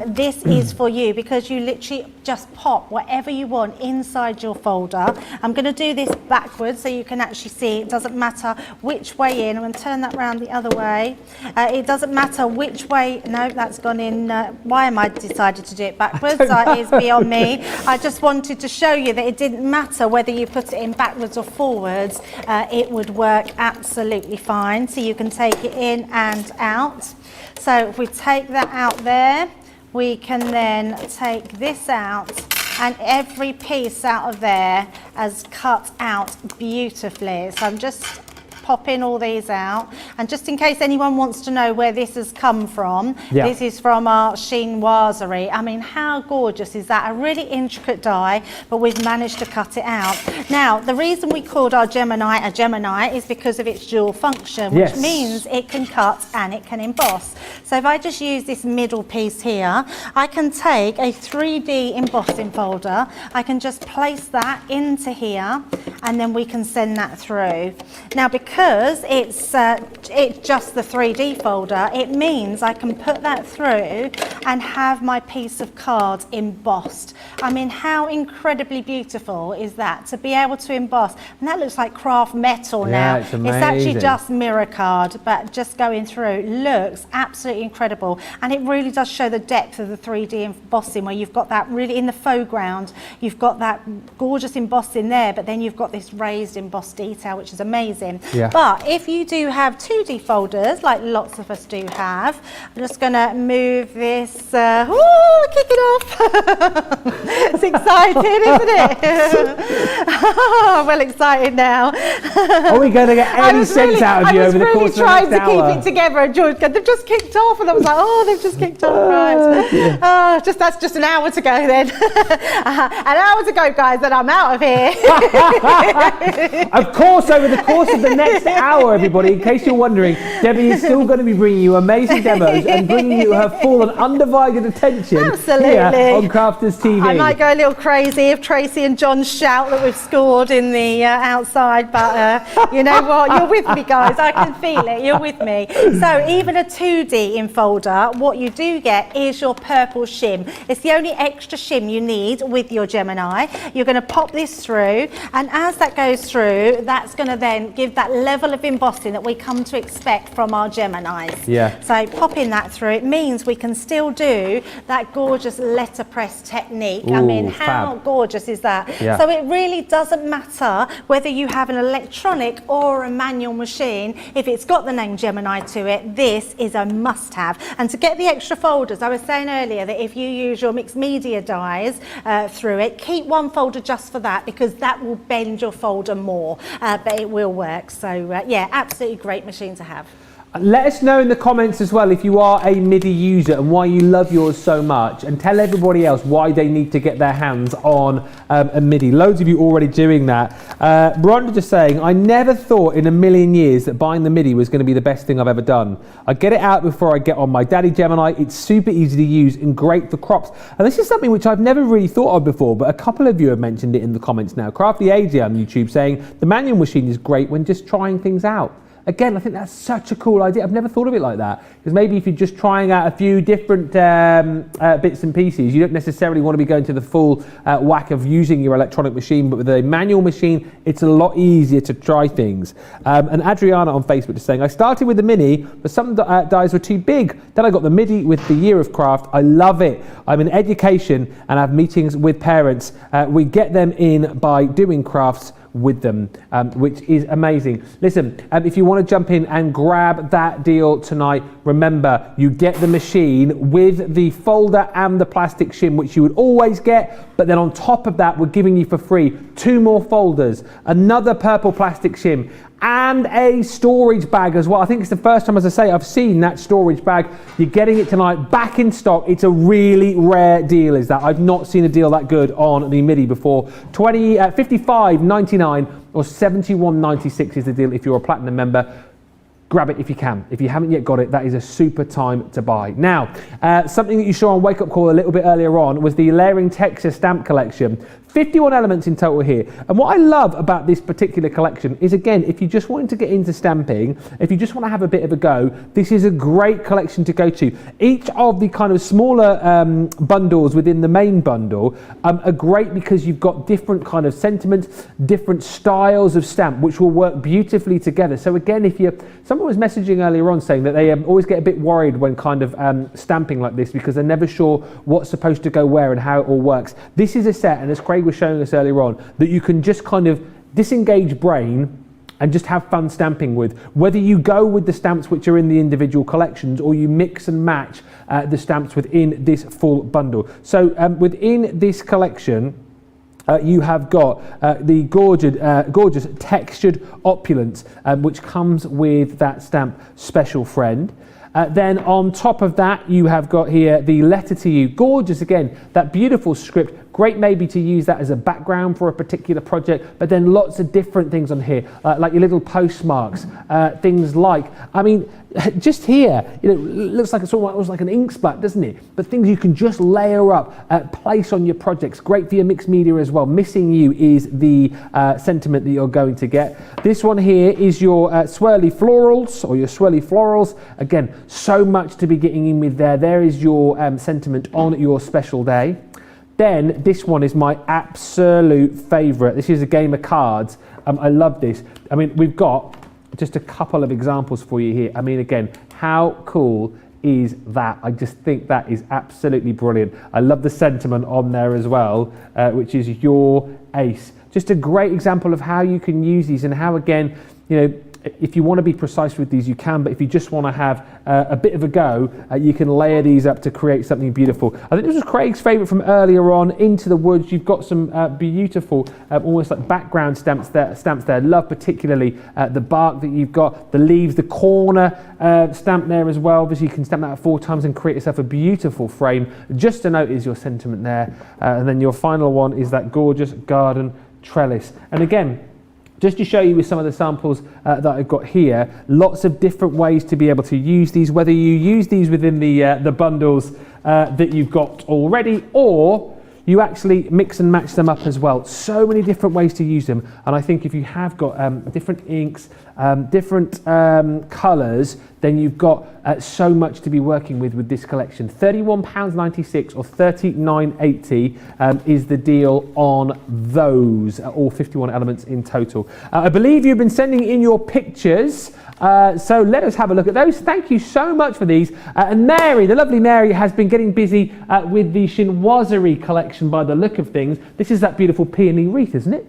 this is for you, because you literally just pop whatever you want inside your folder. I'm going to do this backwards so you can actually see. It doesn't matter which way in. I'm going to turn that round the other way. It doesn't matter which way. No, that's gone in. Why am I decided to do it backwards? That is beyond me. I just wanted to show you that it didn't matter whether you put it in backwards or forwards. It would work absolutely fine. So you can take it in and out. So if we take that out there, we can then take this out, and every piece out of there has cut out beautifully. So I'm just popping all these out, and just in case anyone wants to know where this has come from, this is from our Chinoiserie. I mean, how gorgeous is that? A really intricate die, but we've managed to cut it out. Now, the reason we called our Gemini a Gemini is because of its dual function, which means it can cut and it can emboss. So if I just use this middle piece here, I can take a 3D embossing folder, I can just place that into here, and then we can send that through. Now, because it's just the 3D folder, it means I can put that through and have my piece of card embossed. I mean, how incredibly beautiful is that, to be able to emboss? And that looks like craft metal now. It's amazing. It's actually just mirror card, but just going through looks absolutely incredible. And it really does show the depth of the 3D embossing, where you've got that really in the foreground, you've got that gorgeous embossing there, but then you've got this raised embossed detail, which is amazing. But if you do have 2D folders, like lots of us do have, I'm just going to move this, kick it off. It's exciting, isn't it? I'm well excited now. Are we going to get any sense out of you over the course of the next hour? I was really trying to keep it together, and George said, they've just kicked off, and I was like, oh, they've just kicked off, right. That's just an hour to go then. An hour to go, guys, and I'm out of here. Of course, over the course of the next hour, everybody, in case you're wondering, Debbie is still going to be bringing you amazing demos and bringing you her full and undivided attention here on Crafters TV. I might go a little crazy if Tracy and John shout that we've scored in the outside, but you know what, you're with me, guys. I can feel it, you're with me. So even a 2D in folder, what you do get is your purple shim. It's the only extra shim you need with your Gemini. You're going to pop this through, and as that goes through, that's going to then give that level of embossing that we come to expect from our Geminis. So popping that through, it means we can still do that gorgeous letterpress technique. I mean, how gorgeous is that? So it really doesn't matter whether you have an electronic or a manual machine. If it's got the name Gemini to it, this is a must-have. And to get the extra folders, I was saying earlier that if you use your mixed media dies through it, keep one folder just for that, because that will bend your folder more, but it will work. So yeah, absolutely great machine to have. Let us know in the comments as well if you are a Midi user and why you love yours so much, and tell everybody else why they need to get their hands on a Midi. Loads of you already doing that. Rhonda just saying, I never thought in a million years that buying the Midi was going to be the best thing I've ever done. I get it out before I get on my Daddy Gemini. It's super easy to use and great for crops. And this is something which I've never really thought of before, but a couple of you have mentioned it in the comments now. Crafty AJ on YouTube saying the manual machine is great when just trying things out. Again, I think that's such a cool idea. I've never thought of it like that. Because maybe if you're just trying out a few different bits and pieces, you don't necessarily want to be going to the full whack of using your electronic machine. But with a manual machine, it's a lot easier to try things. And Adriana on Facebook is saying, I started with the Mini, but some dies were too big. Then I got the Midi with the Year of Craft. I love it. I'm in education and have meetings with parents. We get them in by doing crafts with them, which is amazing. Listen, if you want to jump in and grab that deal tonight, remember you get the machine with the folder and the plastic shim, which you would always get, but then on top of that we're giving you for free 2 more folders, another purple plastic shim, and a storage bag as well. I think it's the first time, as I say, I've seen that storage bag. You're getting it tonight, back in stock. It's a really rare deal, is that. I've not seen a deal that good on the Midi before. $55.99 or $71.96 is the deal if you're a platinum member. grab it if you can. If you haven't yet got it, that is a super time to buy. Now, something that you saw on Wake Up Call a little bit earlier on was the Layering Texture stamp collection. 51 elements in total here. And what I love about this particular collection is, again, if you just wanted to get into stamping, if you just want to have a bit of a go, this is a great collection to go to. Each of the kind of smaller bundles within the main bundle are great because you've got different kind of sentiments, different styles of stamp, which will work beautifully together. So again, if you're, someone was messaging earlier on saying that they always get a bit worried when kind of stamping like this because they're never sure what's supposed to go where and how it all works. This is a set, and as Craig was showing us earlier on, that you can just kind of disengage brain and just have fun stamping with. Whether you go with the stamps which are in the individual collections or you mix and match the stamps within this full bundle. So within this collection, you have got the gorgeous textured opulence, which comes with that stamp Special Friend. Then on top of that, you have got here the Letter to You. Gorgeous, again, that beautiful script. Great maybe to use that as a background for a particular project, but then lots of different things on here, like your little postmarks, things like, I mean, just here, you know, it looks like it's almost like an ink splat, doesn't it? But things you can just layer up, place on your projects. Great for your mixed media as well. Missing You is the sentiment that you're going to get. This one here is your swirly florals, or your swirly florals. Again, so much to be getting in with there. There is your sentiment on your special day. Then this one is my absolute favourite. This is a game of cards. I love this. I mean, we've got just a couple of examples for you here. I mean, again, how cool is that? I just think that is absolutely brilliant. I love the sentiment on there as well, which is your ace. Just a great example of how you can use these and how, again, you know, if you want to be precise with these, you can, but if you just want to have a bit of a go, you can layer these up to create something beautiful. I think this was Craig's favourite from earlier on, Into the Woods. You've got some beautiful, almost like background stamps there. Love particularly the bark that you've got, the leaves, the corner stamp there as well. Obviously, you can stamp that 4 times and create yourself a beautiful frame. Just to note is your sentiment there. And then your final one is that gorgeous garden trellis. And again, just to show you with some of the samples that I've got here, lots of different ways to be able to use these, whether you use these within the bundles that you've got already, or you actually mix and match them up as well. So many different ways to use them. And I think if you have got different inks, different colours, then you've got so much to be working with this collection. £31.96 or £39.80 is the deal on those, all 51 elements in total. I believe you've been sending in your pictures, so let us have a look at those. Thank you so much for these. And Mary, the lovely Mary, has been getting busy with the Chinoiserie collection by the look of things. This is that beautiful peony wreath, isn't it?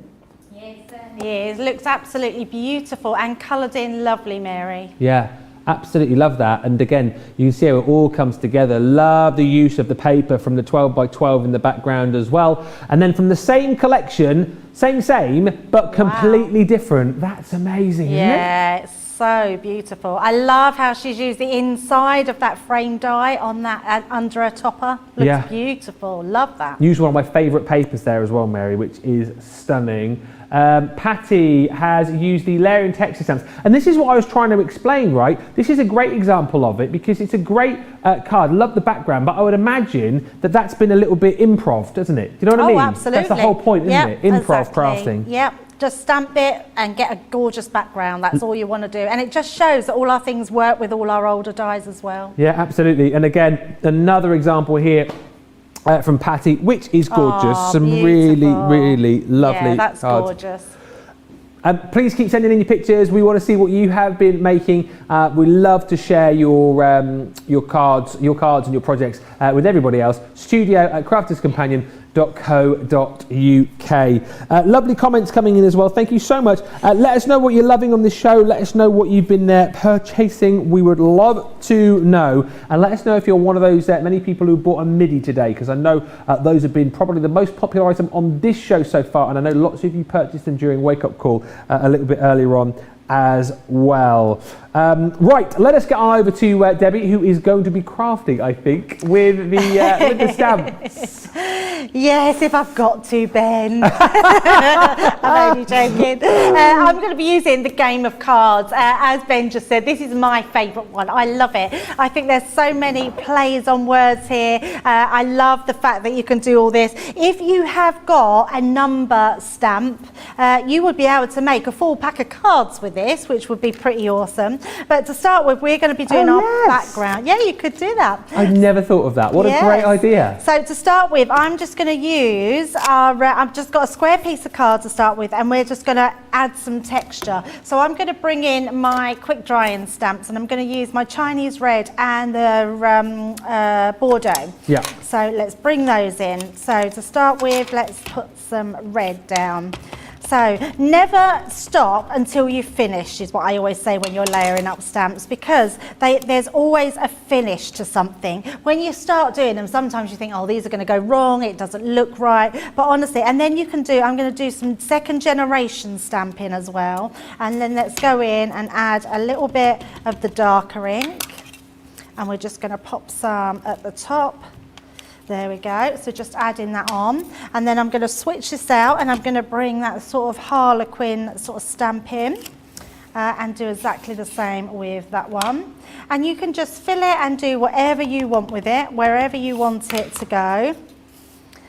Yes, it certainly is. Looks absolutely beautiful and coloured in lovely, Mary. Yeah. Absolutely love that. And again, you can see how it all comes together. Love the use of the paper from the 12 by 12 in the background as well. And then from the same collection, same, but completely different. That's amazing, isn't it? Yeah, it's so beautiful. I love how she's used the inside of that frame die on that under a topper. Looks beautiful. Love that. Use one of my favourite papers there as well, Mary, which is stunning. Patty has used the layering texture stamps, and this is what I was trying to explain, right? This is a great example of it because it's a great card. Love the background, but I would imagine that that's been a little bit improv, doesn't it? Do you know what I mean? Oh, absolutely. That's the whole point, isn't it? Improv crafting. Yep. Just stamp it and get a gorgeous background. That's all you want to do. And it just shows that all our things work with all our older dies as well. Yeah, absolutely. And again, another example here from Patty, which is gorgeous. Some beautiful. really lovely that's cards. Gorgeous. Please keep sending in your pictures. We want to see what you have been making. We love to share your cards and your projects with everybody else. studio@crafterscompanion.co.uk. Lovely comments coming in as well. Thank you so much. Let us know what you're loving on this show. Let us know what you've been purchasing. We would love to know. And let us know if you're one of those many people who bought a Midi today, because I know those have been probably the most popular item on this show so far. And I know lots of you purchased them during Wake Up Call a little bit earlier on as well. Right, let us get on over to Debbie, who is going to be crafting, I think, with the stamps. Yes, if I've got to, Ben. I'm only joking. I'm going to be using the game of cards. As Ben just said, this is my favourite one. I love it. I think there's so many plays on words here. I love the fact that you can do all this. If you have got a number stamp, you would be able to make a full pack of cards with this, which would be pretty awesome. But to start with, we're going to be doing our background. Yeah, you could do that. I've never thought of that. What a great idea. So to start with, I'm just going to use our, I've just got a square piece of card to start with, and we're just going to add some texture. So I'm going to bring in my quick drying stamps, and I'm going to use my Chinese red and the Bordeaux. Yeah. So let's bring those in. So to start with, let's put some red down. So never stop until you've finished, is what I always say when you're layering up stamps, because there's always a finish to something. When you start doing them, sometimes you think, oh, these are going to go wrong, it doesn't look right. But honestly, and then you can do, I'm going to do some second generation stamping as well. And then let's go in and add a little bit of the darker ink. And we're just going to pop some at the top. There we go, so just adding that on, and then I'm going to switch this out, and I'm going to bring that sort of Harlequin sort of stamp in and do exactly the same with that one. And you can just fill it and do whatever you want with it, wherever you want it to go.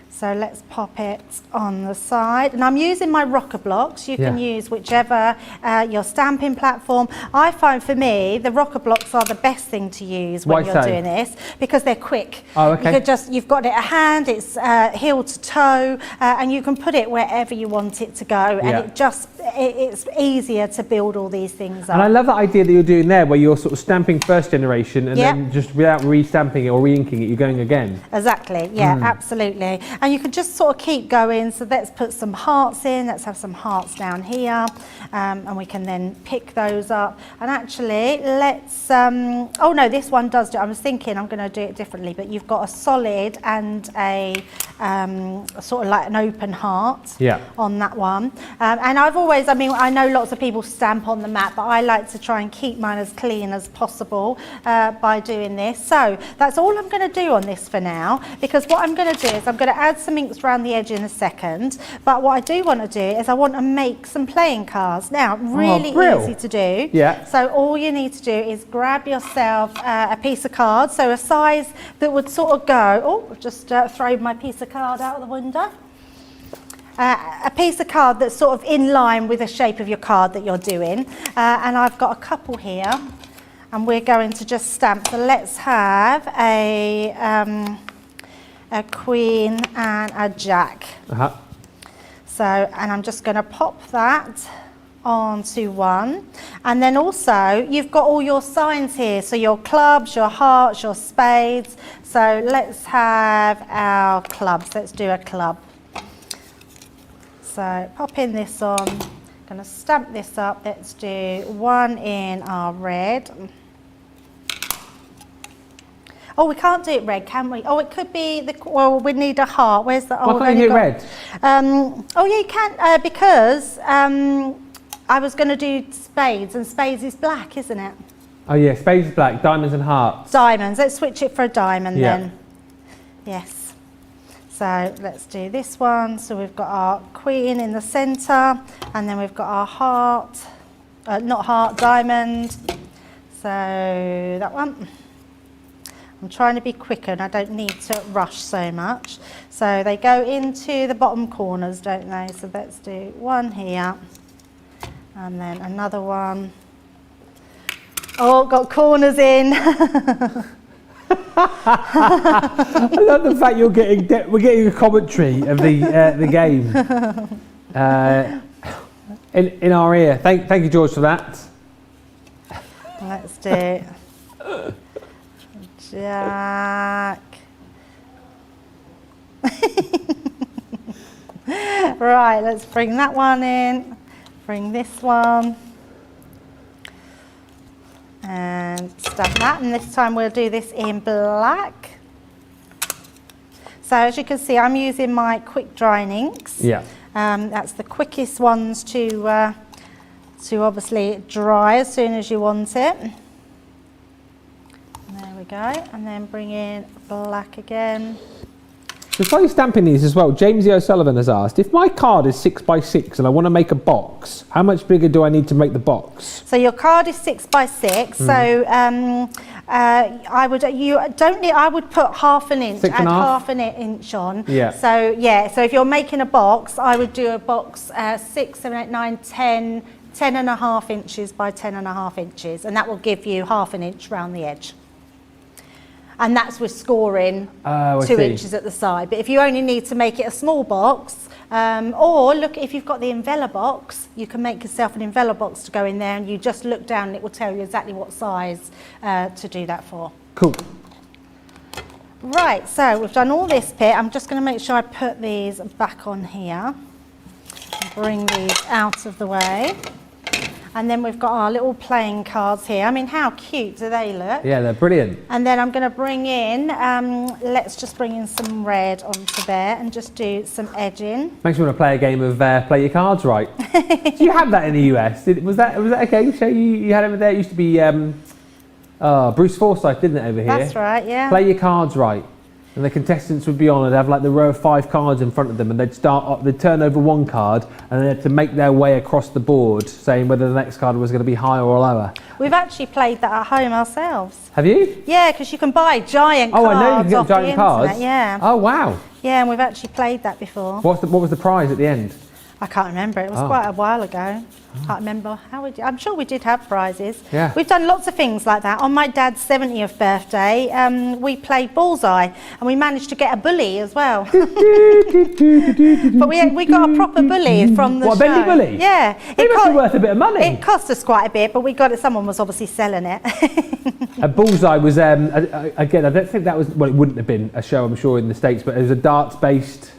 So let's pop it on the side. And I'm using my rocker blocks. You can use whichever your stamping platform. I find for me, the rocker blocks are the best thing to use when you're doing this, because they're quick. Oh, okay. You could just, you've got it at hand, it's heel to toe, and you can put it wherever you want it to go. And it's easier to build all these things up. And I love that idea that you're doing there, where you're sort of stamping first generation, and then just without re-stamping it or re-inking it, you're going again. Exactly, yeah, absolutely. And you can just sort of keep going. So let's put some hearts in. Let's have some hearts down here, and we can then pick those up. And actually, let's. Oh no, this one does do. I was thinking I'm going to do it differently, but you've got a solid and a sort of like an open heart on that one. And I've always, I mean, I know lots of people stamp on the mat, but I like to try and keep mine as clean as possible by doing this. So that's all I'm going to do on this for now, because what I'm going to do is I'm going to add some inks around the edge in a second, but what I do want to do is I want to make some playing cards. Now, really easy to do. Yeah. So all you need to do is grab yourself a piece of card, so a size that would sort of go, oh, I've just thrown my piece of card out of the window. A piece of card that's sort of in line with the shape of your card that you're doing. And I've got a couple here, and we're going to just stamp. So let's have a queen and a jack. So, and I'm just going to pop that onto one. And then also, you've got all your signs here. So your clubs, your hearts, your spades. So let's have our clubs. Let's do a club. So popping this on, going to stamp this up. Let's do one in our red. Oh, we can't do it red, can we? Oh, it could be the. Well, we need a heart. Where's the? Why can't you do it red? Oh, yeah, you can because I was going to do spades, and spades is black, isn't it? Oh yeah, spades is black. Diamonds and hearts. Diamonds. Let's switch it for a diamond then. Yes. So let's do this one. So we've got our queen in the centre, and then we've got our heart, not heart, diamond. So that one. I'm trying to be quicker, and I don't need to rush so much. So they go into the bottom corners, don't they? So let's do one here, and then another one. Oh, got corners in. I love the fact we're getting a commentary of the game in our ear. Thank you, George, for that. Let's do Jack. Right, let's bring that one in. Bring this one. And stamp that, and this time we'll do this in black. So as you can see, I'm using my quick drying inks. Yeah. That's the quickest ones to to obviously dry as soon as you want it. There we go, and then bring in black again. So while you're stamping these as well, James E. O'Sullivan has asked, if my card is 6x6 and I want to make a box, how much bigger do I need to make the box? So your card is 6x6, so I would put half an inch, add half an inch on. Yeah. So yeah, so if you're making a box, I would do a box 6, 7, 8, 9, 10 and a half inches by 10 and a half inches, and that will give you half an inch round the edge. And that's with scoring 2 inches at the side. But if you only need to make it a small box, or look, if you've got the envelope box, you can make yourself an envelope box to go in there, and you just look down and it will tell you exactly what size to do that for. Cool. Right, so we've done all this bit. I'm just going to make sure I put these back on here. Bring these out of the way. And then we've got our little playing cards here. I mean, how cute do they look? Yeah, they're brilliant. And then I'm going to bring in, let's just bring in some red onto there and just do some edging. Makes me want to play a game of play your cards right. Do you have that in the US? Was that a game show you had over there? It used to be Bruce Forsyth, didn't it, over here? That's right, yeah. Play your cards right. And the contestants would be on and have like the row of 5 cards in front of them, and they'd turn over one card and they had to make their way across the board, saying whether the next card was going to be higher or lower. We've actually played that at home ourselves. Have you? Yeah, because you can buy giant cards. Oh, I know you can get giant cards. Internet, yeah. Oh, wow. Yeah, and we've actually played that before. What was the prize at the end? I can't remember. It was quite a while ago. Can't remember how we did. I'm sure we did have prizes. Yeah. We've done lots of things like that. On my dad's 70th birthday, we played bullseye, and we managed to get a bully as well. But we got a proper bully from the show. What, a bendy bully? Yeah. It must be worth a bit of money. It cost us quite a bit, but we got it. Someone was obviously selling it. A bullseye was again. I don't think that was. Well, it wouldn't have been a show, I'm sure, in the States, but it was a darts-based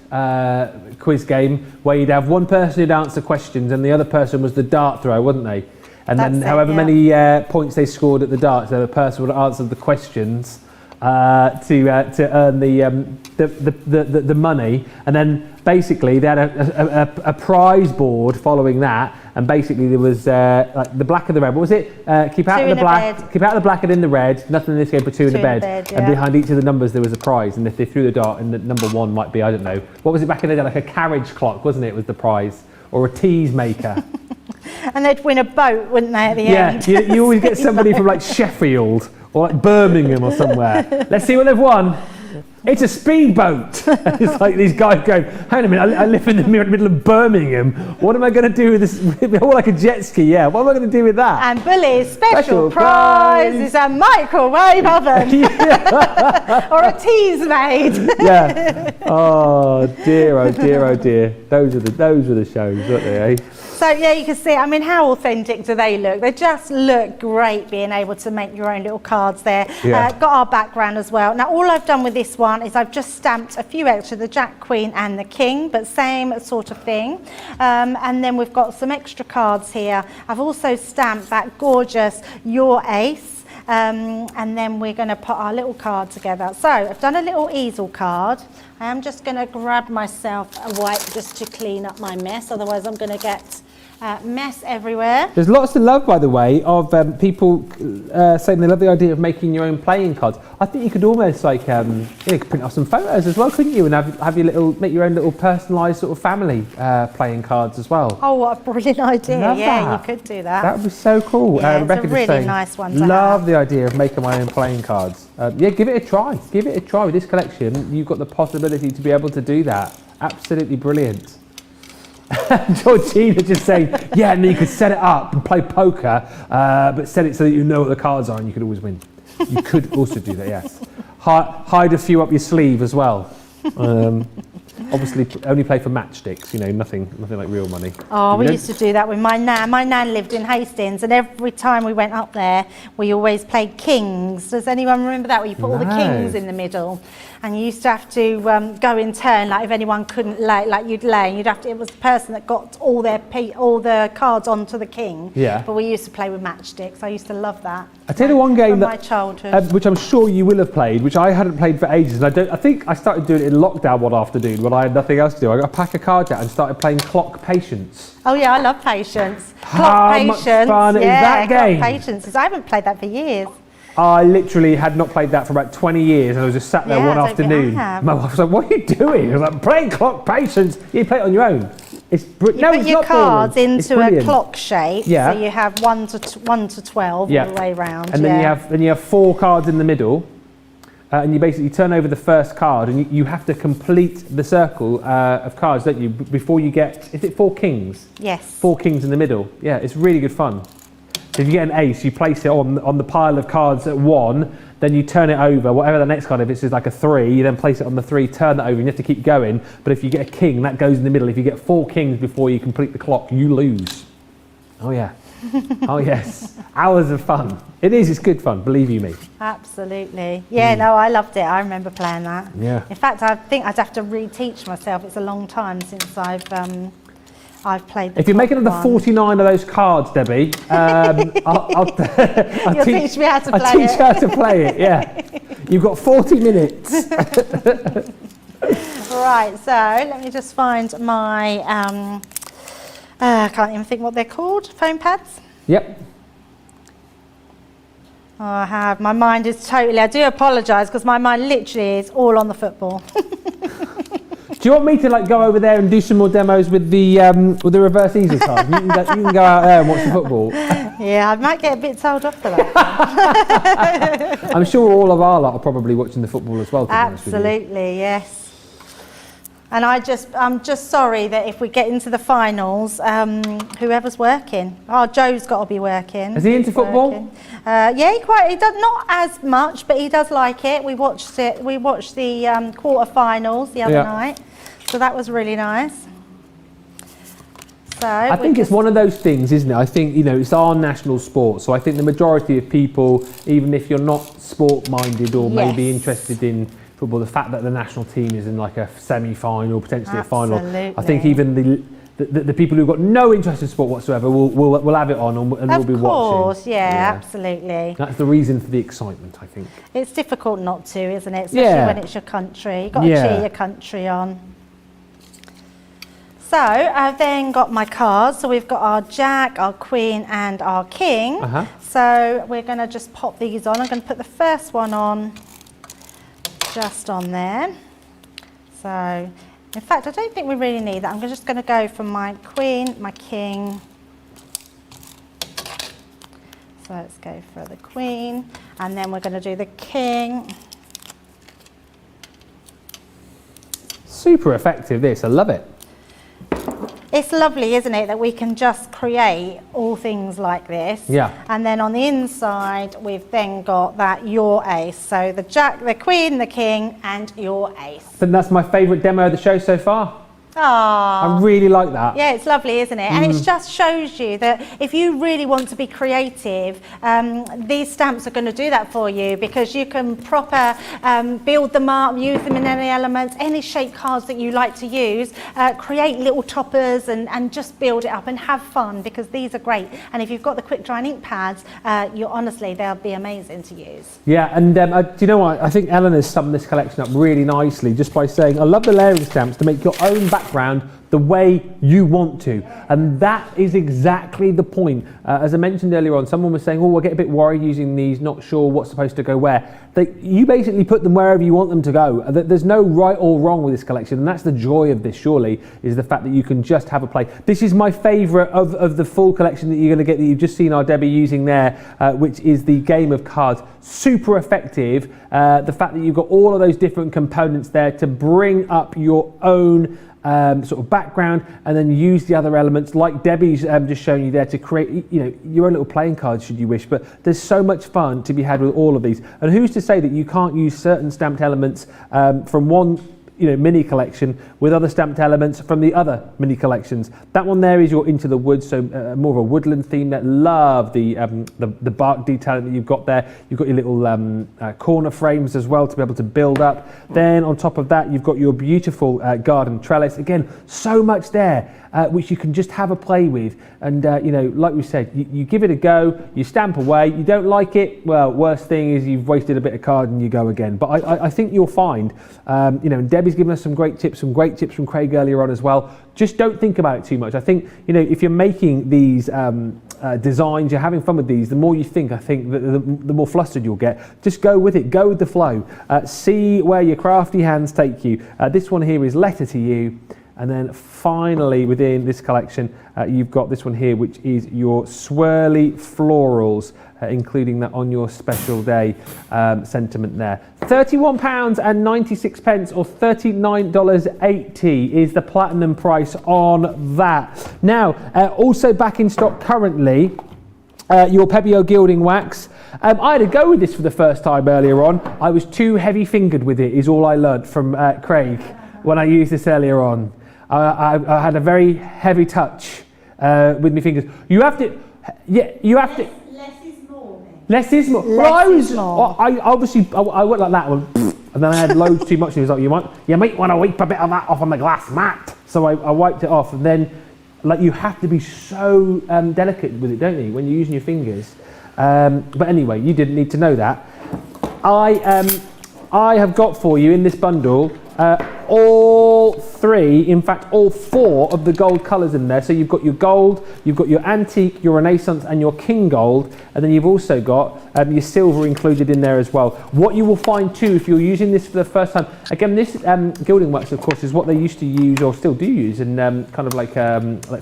quiz game where you'd have one person who'd answer questions and the other person was the dart thrower, wouldn't they? And then however many points they scored at the darts, the person would answer the questions to earn the money. And then basically they had a prize board following that, and basically there was like the black and the red. What was it? Keep out of the black and in the red. Nothing in this game but 2 in the bed. Yeah. And behind each of the numbers there was a prize. And if they threw the dart, and the number 1 might be, I don't know, what was it back in the day? Like a carriage clock, wasn't it? Was the prize, or a tease maker. And they'd win a boat, wouldn't they, at the end? Yeah, you always get somebody from like Sheffield or like Birmingham or somewhere. Let's see what they've won. It's a speedboat. It's like these guys go, hang on a minute, I live in the middle of Birmingham. What am I going to do with this? Oh, like a jet ski, yeah. What am I going to do with that? And Bully's special prize is a microwave oven. Or a tease maid. Yeah. Oh dear, oh dear, oh dear. Those were the shows, weren't they, eh? So yeah, you can see, I mean, how authentic do they look? They just look great being able to make your own little cards there. Yeah. Got our background as well. Now all I've done with this one is I've just stamped a few extra, the Jack, Queen and the King, but same sort of thing. And then we've got some extra cards here. I've also stamped that gorgeous Your Ace. And then we're going to put our little card together. So I've done a little easel card. I am just going to grab myself a wipe just to clean up my mess, otherwise I'm going to get mess everywhere. There's lots to love, by the way, of people saying they love the idea of making your own playing cards. I think you could almost like you could print off some photos as well, couldn't you? And have your make your own little personalised sort of family playing cards as well. Oh, what a brilliant idea! Love yeah, that. you could do that. That would be so cool. Yeah, Rebecca it's a really just saying, nice one to love have. the idea of making my own playing cards. Yeah, give it a try. Give it a try with this collection. You've got the possibility to be able to do that. Absolutely brilliant. Georgina just saying, yeah, and then you could set it up and play poker, but set it so that you know what the cards are and you could always win. You could also do that, yes. Hide a few up your sleeve as well. Obviously, only play for matchsticks, you know, nothing like real money. Oh, we used to do that with my nan. My nan lived in Hastings, and every time we went up there, we always played kings. Does anyone remember that, where you put all the kings in the middle? And you used to have to go in turn, like if anyone couldn't lay, like you'd lay, and you'd have to, it was the person that got all the cards onto the king. Yeah. But we used to play with matchsticks. I used to love that. I tell you one game from my childhood, which I'm sure you will have played, which I hadn't played for ages, and I think I started doing it in lockdown one afternoon when when I had nothing else to do. I got a pack of cards out and started playing Clock Patience. Oh yeah, I love Patience. How much fun is that game? Clock Patience. I haven't played that for years. I literally had not played that for about 20 years, and I was just sat there one afternoon. My wife was like, "What are you doing?" I was like, "Playing Clock Patience." You play it on your own. It's put your cards into a clock shape, yeah. So you have 1 to 12 yeah. all the way around. And then you have 4 cards in the middle, and you basically turn over the first card, and you have to complete the circle of cards, don't you? Before you get, is it 4 kings? Yes. 4 kings in the middle. Yeah, it's really good fun. So if you get an ace, you place it on the pile of cards at 1, then you turn it over, whatever the next card, if it's like a 3, you then place it on the 3, turn that over, and you have to keep going. But if you get a king, that goes in the middle. If you get 4 kings before you complete the clock, you lose. Oh yeah. Oh yes. Hours of fun. It is, it's good fun, believe you me. Absolutely. Yeah, no, I loved it. I remember playing that. Yeah. In fact, I think I'd have to reteach myself. It's a long time since I've played the If you're making another 49 of those cards, Debbie, I'll teach me how to play it. I'll teach you how to play it, yeah. You've got 40 minutes. Right, so let me just find my, I can't even think what they're called, foam pads? Yep. Oh, I have. My mind is totally, I do apologise because my mind literally is all on the football. Do you want me to go over there and do some more demos with the reverse easel cards? You can go out there and watch the football. Yeah, I might get a bit told off for that. I'm sure all of our lot are probably watching the football as well. Absolutely, yes. And I'm just sorry that if we get into the finals, whoever's working. Oh, Joe's got to be working. Is he into football? Yeah, he does not as much, but he does like it. We watched it. We watched the quarterfinals the other night, so that was really nice. So I think it's one of those things, isn't it? I think it's our national sport, so I think the majority of people, even if you're not sport-minded or maybe interested in football, the fact that the national team is in like a semi-final, potentially a final, I think even the people who've got no interest in sport whatsoever will have it on and will be watching. Of course, yeah, absolutely. That's the reason for the excitement, I think. It's difficult not to, isn't it? Especially when it's your country. You've got to cheer your country on. So I've then got my cards. So we've got our Jack, our Queen and our King. So we're going to just pop these on. I'm going to put the first one on just on there. So in fact, I don't think we really need that. I'm just going to go for my Queen, my King. So let's go for the Queen, and then we're going to do the King. Super effective, this. I love it. It's lovely, isn't it, that we can just create all things like this. Yeah. And then on the inside, we've then got that your ace. So the Jack, the Queen, the King, and your ace. And that's my favourite demo of the show so far. Ah, I really like that. Yeah, it's lovely, isn't it? And it just shows you that if you really want to be creative, these stamps are going to do that for you, because you can proper build them up, use them in any elements, any shape cards that you like to use, create little toppers and just build it up and have fun, because these are great. And if you've got the quick drying ink pads, honestly, they'll be amazing to use. Yeah, and do you know what? I think Ellen has summed this collection up really nicely just by saying, I love the layering stamps to make your own background the way you want to, and that is exactly the point. As I mentioned earlier on, someone was saying, oh, I get a bit worried using these, not sure what's supposed to go where. You basically put them wherever you want them to go. There's no right or wrong with this collection, and that's the joy of this, surely, is the fact that you can just have a play. This is my favourite of the full collection that you're going to get, that you've just seen our Debbie using there, which is the game of cards. Super effective. The fact that you've got all of those different components there to bring up your own sort of background, and then use the other elements like Debbie's just showing you there to create your own little playing cards should you wish. But there's so much fun to be had with all of these, and who's to say that you can't use certain stamped elements from one mini collection with other stamped elements from the other mini collections. That one there is your Into the Woods, so more of a woodland theme. That love the bark detailing that you've got there. You've got your little corner frames as well to be able to build up. Then on top of that, you've got your beautiful garden trellis. Again, so much there which you can just have a play with. And like we said, you give it a go, you stamp away. You don't like it, well, worst thing is you've wasted a bit of card and you go again. But I think you'll find, and Debbie's Debbie's given us some great tips from Craig earlier on as well. Just don't think about it too much. I think, you know, if you're making these designs, you're having fun with these, the more you think, I think the more flustered you'll get. Just go with it, go with the flow. See where your crafty hands take you. This one here is Letter to You. And then finally within this collection, you've got this one here, which is your swirly florals, including that on your special day sentiment there. £31.96 or $39.80 is the platinum price on that. Now, also back in stock currently, your Pebeo Gilding wax. I had to go with this for the first time earlier on. I was too heavy fingered with it, is all I learnt from Craig when I used this earlier on. I had a very heavy touch with my fingers. You have to, you have to. Less is more. Less is more. I obviously went like that one, and then I had loads too much. And he was like, you might want to wipe a bit of that off on the glass mat. So I wiped it off, and then, like, you have to be so delicate with it, don't you, when you're using your fingers? But anyway, you didn't need to know that. I have got for you in this bundle all three, in fact all four of the gold colours in there. So you've got your gold, you've got your antique, your renaissance and your king gold, and then you've also got your silver included in there as well. What you will find too, if you're using this for the first time, again, this gilding wax of course is what they used to use, or still do use, in kind of like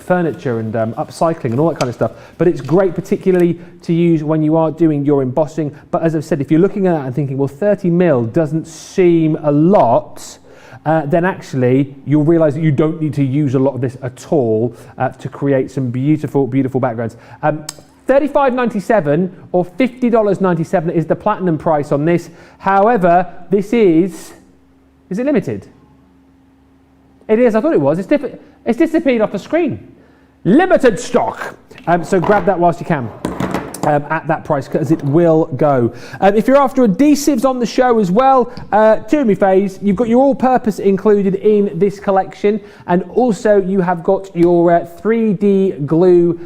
furniture and upcycling and all that kind of stuff, but it's great particularly to use when you are doing your embossing. But as I've said, if you're looking at that and thinking, well, 30mm doesn't seem a lot, then actually you'll realise that you don't need to use a lot of this at all to create some beautiful, beautiful backgrounds. $35.97 or $50.97 is the platinum price on this. However, this is it limited? It is, I thought it was. It's disappeared off the screen. Limited stock. So grab that whilst you can. At that price, because it will go. If you're after adhesives on the show as well, to me phase, you've got your all-purpose included in this collection, and also you have got your 3D glue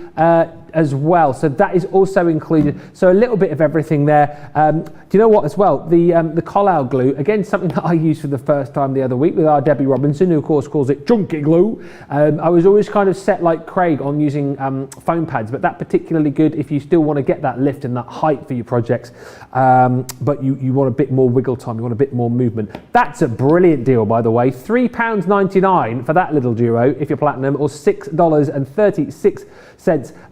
as well, so that is also included. So a little bit of everything there. Do you know what as well? The Collal glue, again, something that I used for the first time the other week with our Debbie Robinson, who of course calls it chunky glue. I was always kind of set like Craig on using foam pads, but that particularly good if you still want to get that lift and that height for your projects, but you want a bit more wiggle time, you want a bit more movement. That's a brilliant deal, by the way. £3.99 for that little duo if you're platinum, or $6.36.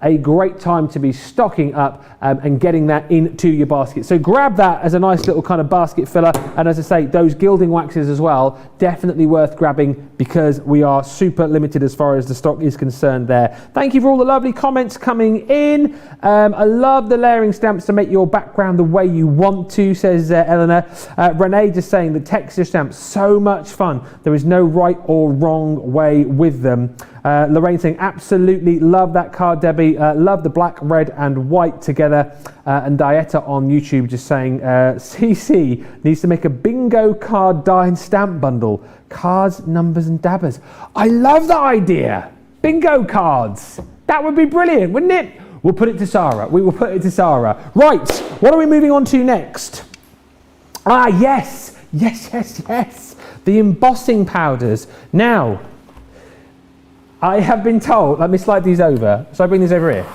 A great time to be stocking up and getting that into your basket. So grab that as a nice little kind of basket filler. And as I say, those gilding waxes as well, definitely worth grabbing, because we are super limited as far as the stock is concerned there. Thank you for all the lovely comments coming in. I love the layering stamps to make your background the way you want to, says Eleanor. Renee just saying the texture stamps, so much fun. There is no right or wrong way with them. Lorraine saying absolutely love that card, Debbie. Love the black, red and white together. And Dieta on YouTube just saying CC needs to make a bingo card die and stamp bundle. Cards, numbers and dabbers. I love that idea. Bingo cards. That would be brilliant, wouldn't it? We'll put it to Sarah. We will put it to Sarah. Right, what are we moving on to next? Ah, yes. The embossing powders. Now, I have been told, let me slide these over. So I bring these over here.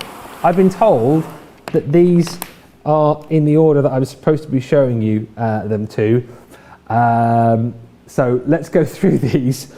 I've been told that these are in the order that I'm supposed to be showing you them to. So let's go through these.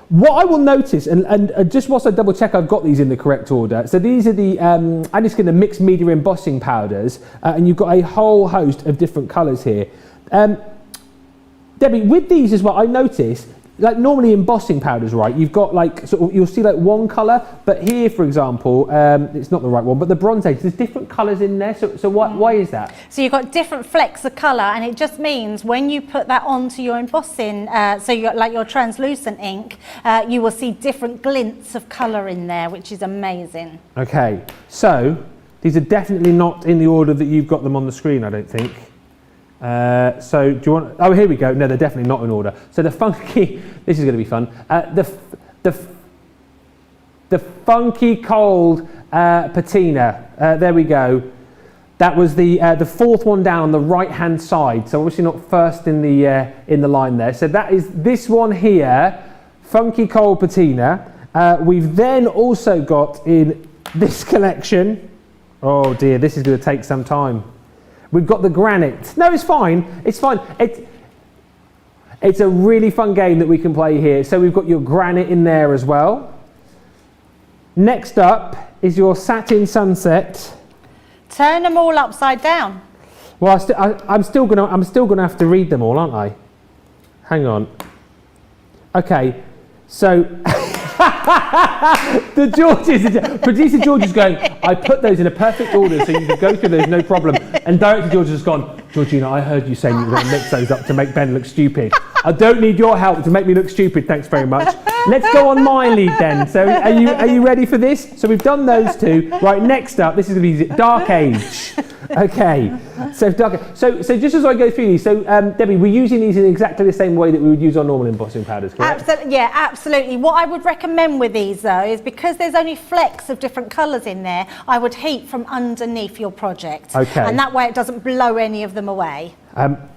What I will notice, and just whilst I double check I've got these in the correct order. So these are the Anniskin the mixed media embossing powders, and you've got a whole host of different colours here. Debbie, with these as well, I noticed, like normally embossing powders, right, you've got like, sort of, you'll see like one colour, but here, for example, it's not the right one, but the Bronze Age, there's different colours in there, so why is that? So you've got different flecks of colour, and it just means when you put that onto your embossing, so you got like your translucent ink, you will see different glints of colour in there, which is amazing. Okay, so these are definitely not in the order that you've got them on the screen, I don't think. So do you want, oh, here we go. No, they're definitely not in order. So the funky, this is going to be fun. The funky cold patina, there we go. That was the fourth one down on the right-hand side. So obviously not first in the line there. So that is this one here, Funky Cold Patina. We've then also got in this collection. Oh dear, this is going to take some time. We've got the granite. No, it's fine. It's fine. It's a really fun game that we can play here. So we've got your granite in there as well. Next up is your satin sunset. Turn them all upside down. Well, I'm still gonna have to read them all, aren't I? Hang on. Okay, so producer George is going, I put those in a perfect order so you can go through those, no problem. And director George has gone, Georgina, I heard you saying you were going to mix those up to make Ben look stupid. I don't need your help to make me look stupid, thanks very much. Let's go on my lead then. So are you ready for this? So we've done those two. Right, next up, this is going to be Dark Age. Okay, so just as I go through these, so Debbie, we're using these in exactly the same way that we would use our normal embossing powders, correct? Yeah, absolutely. What I would recommend with these though is because there's only flecks of different colours in there, I would heat from underneath your project. Okay. And that way it doesn't blow any of them away.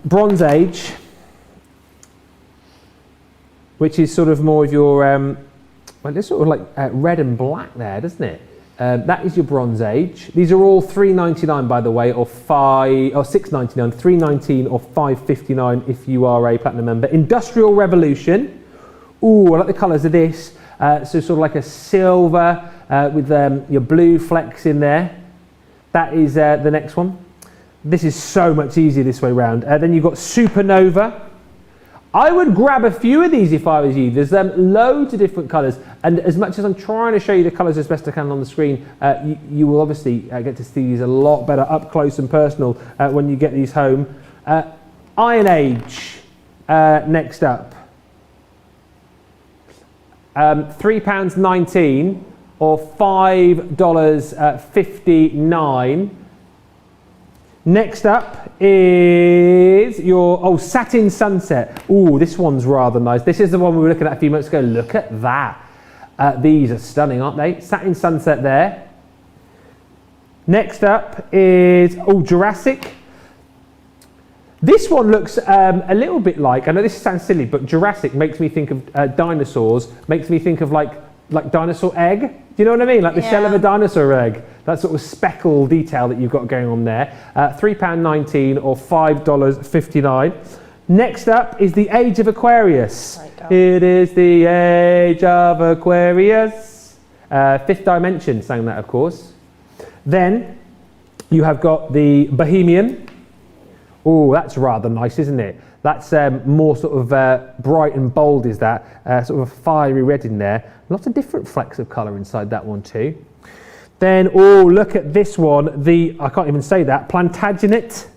Bronze Age, which is sort of more of your, well, it's sort of like red and black there, doesn't it? That is your Bronze Age. These are all $3.99 by the way, or $6.99, $3.19 or $5.59 if you are a platinum member. Industrial Revolution. Ooh, I like the colours of this. So sort of like a silver with your blue flecks in there. That is the next one. This is so much easier this way round. Then you've got Supernova. I would grab a few of these if I was you. There's loads of different colours, and as much as I'm trying to show you the colours as best I can on the screen, you will obviously get to see these a lot better up close and personal when you get these home. Iron Age, next up. £3.19 or $5.59. Next up is your Satin Sunset. Ooh, this one's rather nice. This is the one we were looking at a few months ago. Look at that. These are stunning, aren't they? Satin Sunset there. Next up is Jurassic. This one looks a little bit like, I know this sounds silly, but Jurassic makes me think of dinosaurs. Makes me think of like dinosaur egg. Do you know what I mean? Like the shell of a dinosaur egg. That sort of speckle detail that you've got going on there. £3.19 or $5.59. Next up is the Age of Aquarius. It is the Age of Aquarius. Fifth Dimension sang that, of course. Then you have got the Bohemian. Oh, that's rather nice, isn't it? That's more sort of bright and bold, is that? Sort of a fiery red in there. Lots of different flecks of colour inside that one too. Then, look at this one. I can't even say that, Plantagenet.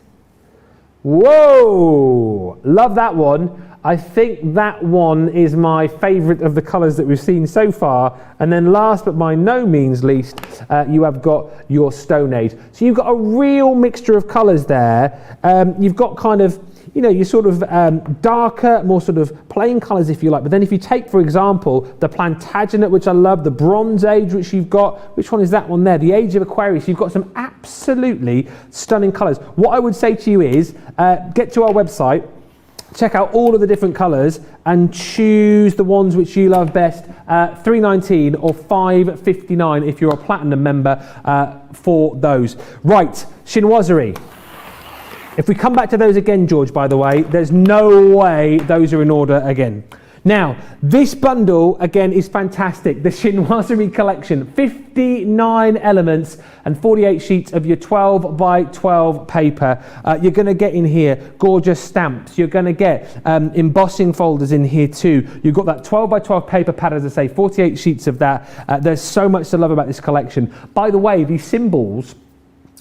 Whoa, love that one. I think that one is my favourite of the colours that we've seen so far. And then last but by no means least, you have got your Stone Age. So you've got a real mixture of colours there. You've got kind of, your sort of darker, more sort of plain colours if you like. But then if you take, for example, the Plantagenet, which I love, the Bronze Age, which you've got, which one is that one there? The Age of Aquarius. You've got some absolutely stunning colours. What I would say to you is, get to our website, check out all of the different colours and choose the ones which you love best. $3.19 or $5.59 if you're a platinum member for those. Right, Chinoiserie. If we come back to those again, George, by the way, there's no way those are in order again. Now, this bundle, again, is fantastic. The Chinoiserie collection, 59 elements and 48 sheets of your 12 by 12 paper. You're going to get in here gorgeous stamps. You're going to get embossing folders in here too. You've got that 12 by 12 paper pad, as I say, 48 sheets of that. There's so much to love about this collection. By the way, these symbols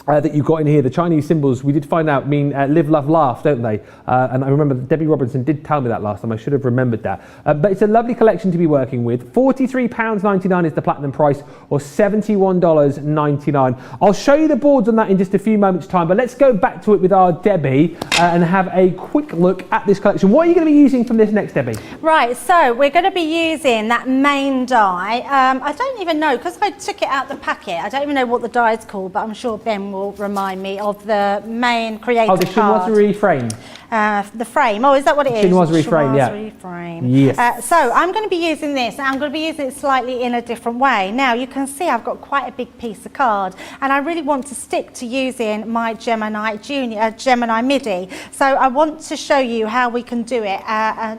that you've got in here, the Chinese symbols, we did find out mean live, love, laugh, don't they? And I remember Debbie Robinson did tell me that last time. I should have remembered that. But it's a lovely collection to be working with. £43.99 is the platinum price, or $71.99. I'll show you the boards on that in just a few moments' time, but let's go back to it with our Debbie and have a quick look at this collection. What are you going to be using from this next, Debbie? Right, so we're going to be using that main die. I don't even know, because I took it out the packet, I don't even know what the die is called, but I'm sure Ben frame will remind me of the main creator Oh, the card. chinoiserie frame. The frame. Oh, is that what it is? Chinoiserie frame, yeah. Chinoiserie frame. Yes. So I'm going to be using this, and I'm going to be using it slightly in a different way. Now you can see I've got quite a big piece of card, and I really want to stick to using my Gemini Gemini Midi. So I want to show you how we can do it,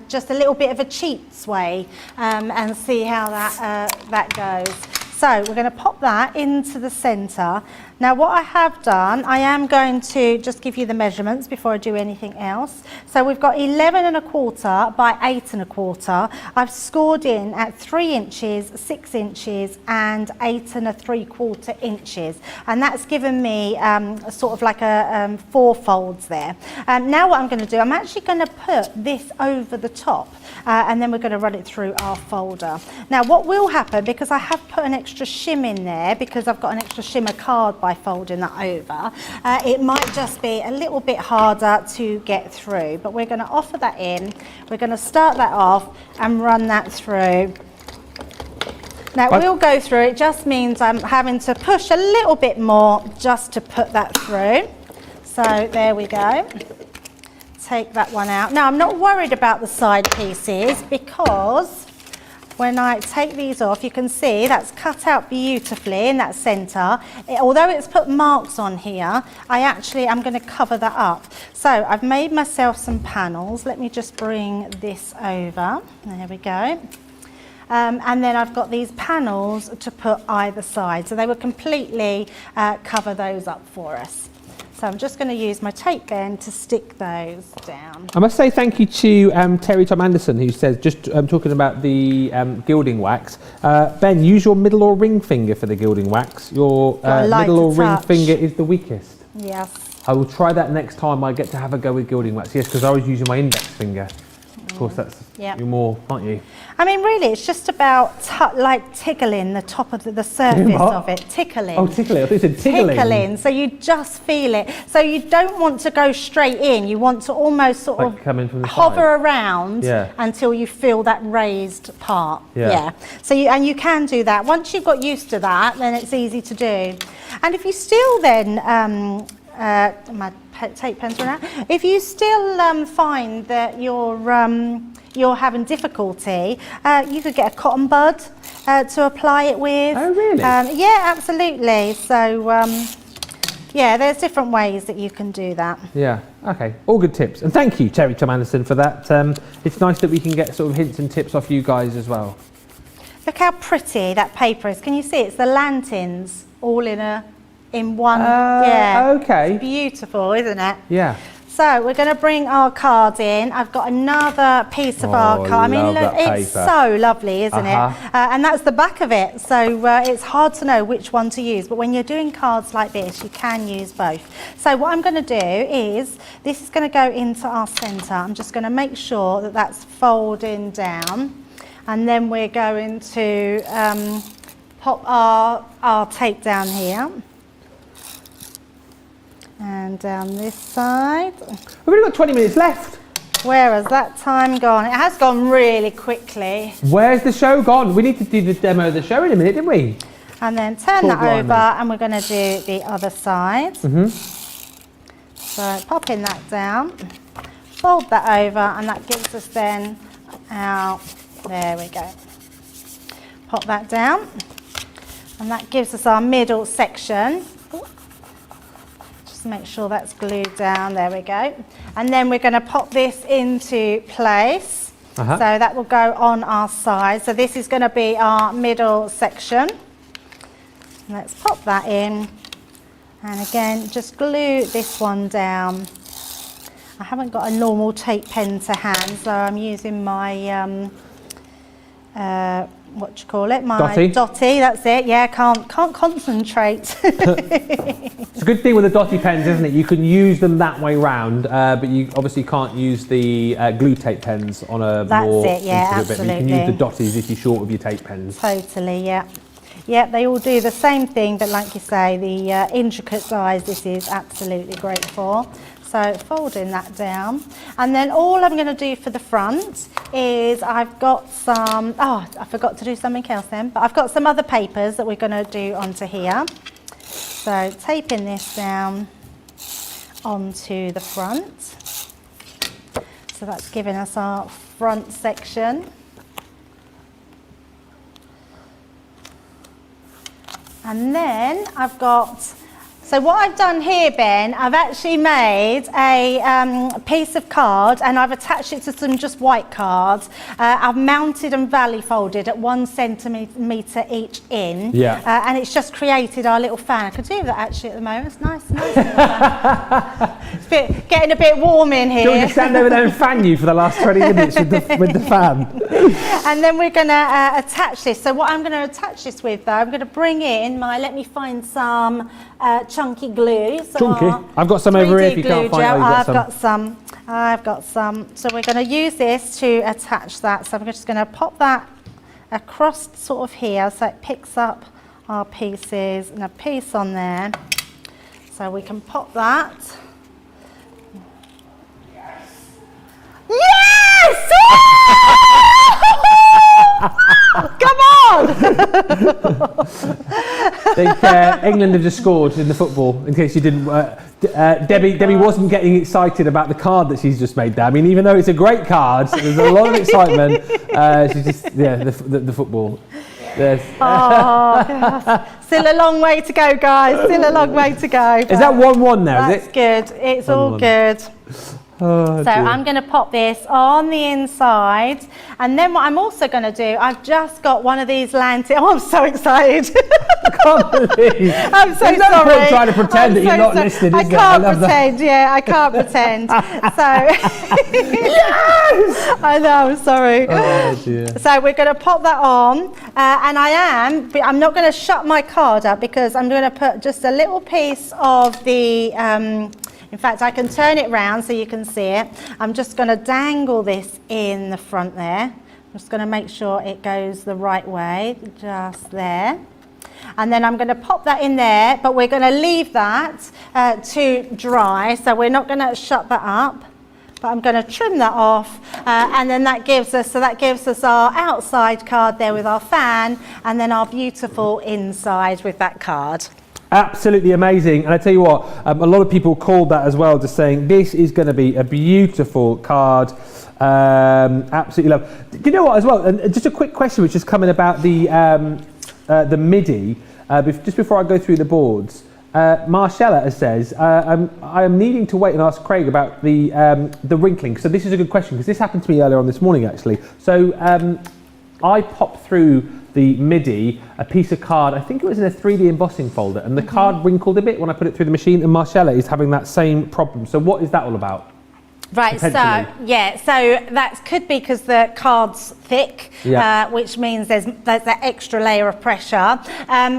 just a little bit of a cheats way, and see how that goes. So we're going to pop that into the centre. Now what I have done, I am going to just give you the measurements before I do anything else. So we've got 11¼ by 8¼ I've scored in at 3 inches, 6 inches and 8¾ inches. And that's given me sort of like a 4 folds there. Now what I'm going to do, I'm actually going to put this over the top. And then we're going to run it through our folder. Now what will happen, because I have put an extra shim in there, because I've got an extra shimmer card by folding that over, it might just be a little bit harder to get through, but we're going to offer that in. We're going to start that off and run that through. Now it will go through, it just means I'm having to push a little bit more just to put that through. So there we go. Take that one out. Now I'm not worried about the side pieces, because when I take these off, you can see that's cut out beautifully in that centre. Although it's put marks on here, I actually am going to cover that up. So I've made myself some panels. Let me just bring this over. There we go. And then I've got these panels to put either side. So they will completely cover those up for us. So I'm just going to use my tape pen to stick those down. I must say thank you to Terry Tom Anderson, who says, just talking about the gilding wax, Ben, use your middle or ring finger for the gilding wax. Your middle or ring finger is the weakest. Yes. I will try that next time I get to have a go with gilding wax. Yes, because I was using my index finger. Of course, that's you're more, aren't you? I mean, really, it's just about like tickling the top of the surface of it. Tickling. Oh, tickling. I thought you said tickling. Tickling. So you just feel it. So you don't want to go straight in. You want to almost sort like of come in from the hover side. around until you feel that raised part. Yeah. So you can do that. Once you've got used to that, then it's easy to do. And if you still then my tape pen's run out. If you still find that you're having difficulty, you could get a cotton bud to apply it with. Oh, really? Yeah, absolutely. So, yeah, there's different ways that you can do that. Yeah, okay. All good tips. And thank you, Terry Tom Anderson, for that. It's nice that we can get sort of hints and tips off you guys as well. Look how pretty that paper is. Can you see? It's the lanterns all in one. Yeah. Okay. It's beautiful, isn't it? Yeah. So we're going to bring our card in. I've got another piece of our card. I mean, look, it's so lovely, isn't it? And that's the back of it. So it's hard to know which one to use. But when you're doing cards like this, you can use both. So what I'm going to do is, this is going to go into our centre. I'm just going to make sure that that's folding down. And then we're going to pop our tape down here. And down this side. We've only got 20 minutes left. Where has that time gone? It has gone really quickly. Where's the show gone? We need to do the demo of the show in a minute, didn't we? And then turn that over, and we're going to do the other side. So popping that down, fold that over, and that gives us then our, there we go. Pop that down, and that gives us our middle section. Make sure that's glued down, there we go. And then we're going to pop this into place. So that will go on our side. So this is going to be our middle section. Let's pop that in. And again, just glue this one down. I haven't got a normal tape pen to hand, so I'm using my what do you call it? My dotty, that's it. Yeah, can't concentrate. It's a good thing with the dotty pens, isn't it? You can use them that way round, but you obviously can't use the glue tape pens on a more it, yeah, absolutely. You can use the dotties if you're short of your tape pens. Totally, yeah. Yeah, they all do the same thing, but like you say, the intricate dies, this is absolutely great for. So folding that down, and then all I'm going to do for the front is I've got some, I forgot to do something else then, but I've got some other papers that we're going to do onto here. So taping this down onto the front. So that's giving us our front section. And then I've got, so what I've done here, Ben, I've actually made a piece of card and I've attached it to some just white cards. I've mounted and valley folded at 1 centimetre each in. Yeah. And it's just created our little fan. I could do that actually at the moment. It's nice. It's getting a bit warm in here. Do you want me to stand over there and fan you for the last 20 minutes with the fan? And then we're going to attach this. So what I'm going to attach this with, though, I'm going to bring in let me find some chunky glue. So chunky? I've got some over here if you can't find it. I've got some. So we're going to use this to attach that. So I'm just going to pop that across sort of here so it picks up our pieces and a piece on there. So we can pop that. Yes! Come on! I think England have just scored in the football, in case you didn't. Debbie wasn't getting excited about the card that she's just made there. I mean, even though it's a great card, there's a lot of excitement. She's just, the football. Yes. Oh, gosh. Still a long way to go, guys. Still a long way to go. Is that 1-1 now, is it? That's good. It's all good. Oh, so I'm going to pop this on the inside, and then what I'm also going to do, I've just got one of these lanterns. Oh, I'm so excited! I can't believe. I'm so There's no sorry. point trying to pretend that you're not listening. I can't pretend. Yeah, I can't pretend. So yes! I know. I'm sorry. Oh dear. So we're going to pop that on, and I'm not going to shut my card up because I'm going to put just a little piece of the. In fact, I can turn it round so you can see it. I'm just going to dangle this in the front there. I'm just going to make sure it goes the right way, just there. And then I'm going to pop that in there, but we're going to leave that to dry. So we're not going to shut that up, but I'm going to trim that off. And then that gives us our outside card there with our fan, and then our beautiful inside with that card. Absolutely amazing. And I tell you what, a lot of people called that as well, just saying this is going to be a beautiful card. Absolutely love. Do you know what as well? And just a quick question which is coming about the Midi. Just before I go through the boards, Marcella says, I am needing to wait and ask Craig about the wrinkling. So this is a good question because this happened to me earlier on this morning actually. So I popped through the Midi, a piece of card, I think it was in a 3D embossing folder, and the card wrinkled a bit when I put it through the machine, and Marcella is having that same problem. So what is that all about? Right, so that could be because the card's thick, which means there's that extra layer of pressure.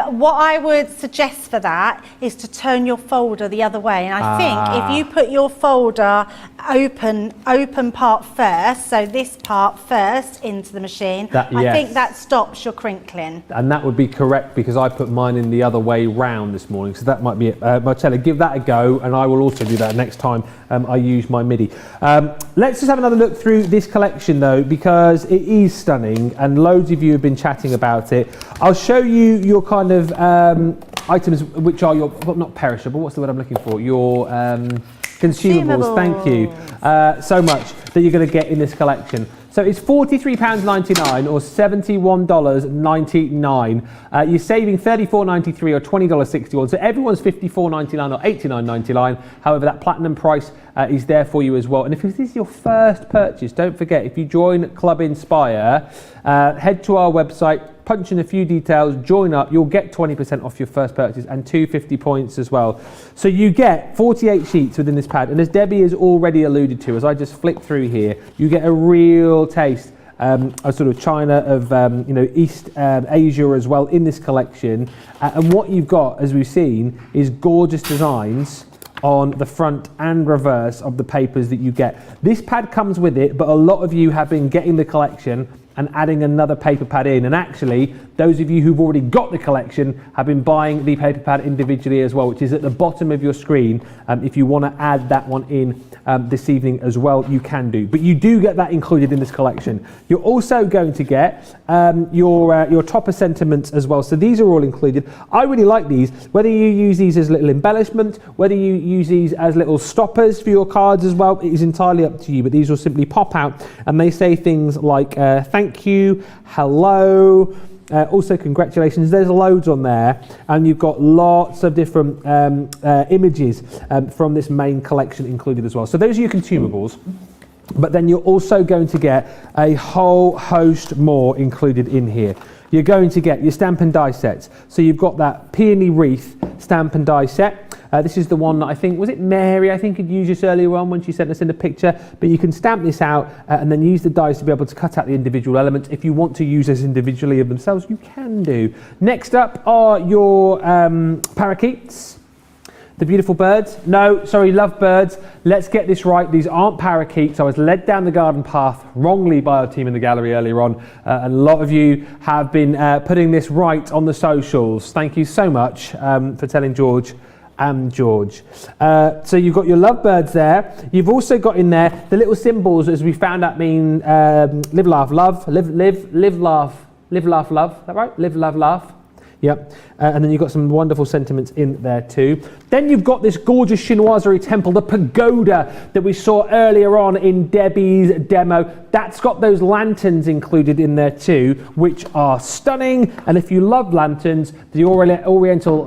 What I would suggest for that is to turn your folder the other way, and I think if you put your folder open part first, so this part first into the machine, I think that stops your crinkling. And that would be correct because I put mine in the other way round this morning, so that might be it. Marcella, give that a go, and I will also do that next time I use my Midi. Let's just have another look through this collection though, because it is stunning and loads of you have been chatting about it. I'll show you your kind of items which are your, well, not perishable, what's the word I'm looking for? Your consumables. Thank you so much that you're going to get in this collection. So it's £43.99 or $71.99. You're saving $34.93 or $20.61. So everyone's $54.99 or $89.99. However, that platinum price is there for you as well. And if this is your first purchase, don't forget, if you join Club Inspire, head to our website, punch in a few details, join up, you'll get 20% off your first purchase and 250 points as well. So you get 48 sheets within this pad, and as Debbie has already alluded to, as I just flick through here, you get a real taste of sort of China, of East Asia as well in this collection. And what you've got, as we've seen, is gorgeous designs on the front and reverse of the papers that you get. This pad comes with it, but a lot of you have been getting the collection and adding another paper pad in. And actually, those of you who've already got the collection have been buying the paper pad individually as well, which is at the bottom of your screen. If you want to add that one in this evening as well, you can do. But you do get that included in this collection. You're also going to get your topper sentiments as well. So these are all included. I really like these. Whether you use these as little embellishment, whether you use these as little stoppers for your cards as well, it is entirely up to you. But these will simply pop out and they say things like thank you, hello, also congratulations. There's loads on there, and you've got lots of different images from this main collection included as well. So those are your consumables, but then you're also going to get a whole host more included in here. You're going to get your stamp and die sets. So you've got that peony wreath stamp and die set. This is the one that I think, was it Mary, I think had used this earlier on when she sent us in a picture, but you can stamp this out and then use the dies to be able to cut out the individual elements. If you want to use this individually of themselves, you can do. Next up are your parakeets. The beautiful birds. No, sorry, lovebirds. Let's get this right. These aren't parakeets. I was led down the garden path wrongly by our team in the gallery earlier on. And a lot of you have been putting this right on the socials. Thank you so much for telling George and George. So you've got your lovebirds there. You've also got in there the little symbols, as we found out, mean live, laugh, love. Live, laugh, love. Is that right? Live, laugh, laugh. Yep. And then you've got some wonderful sentiments in there too. Then you've got this gorgeous Chinoiserie temple, the pagoda that we saw earlier on in Debbie's demo. That's got those lanterns included in there too, which are stunning. And if you love lanterns, the Oriental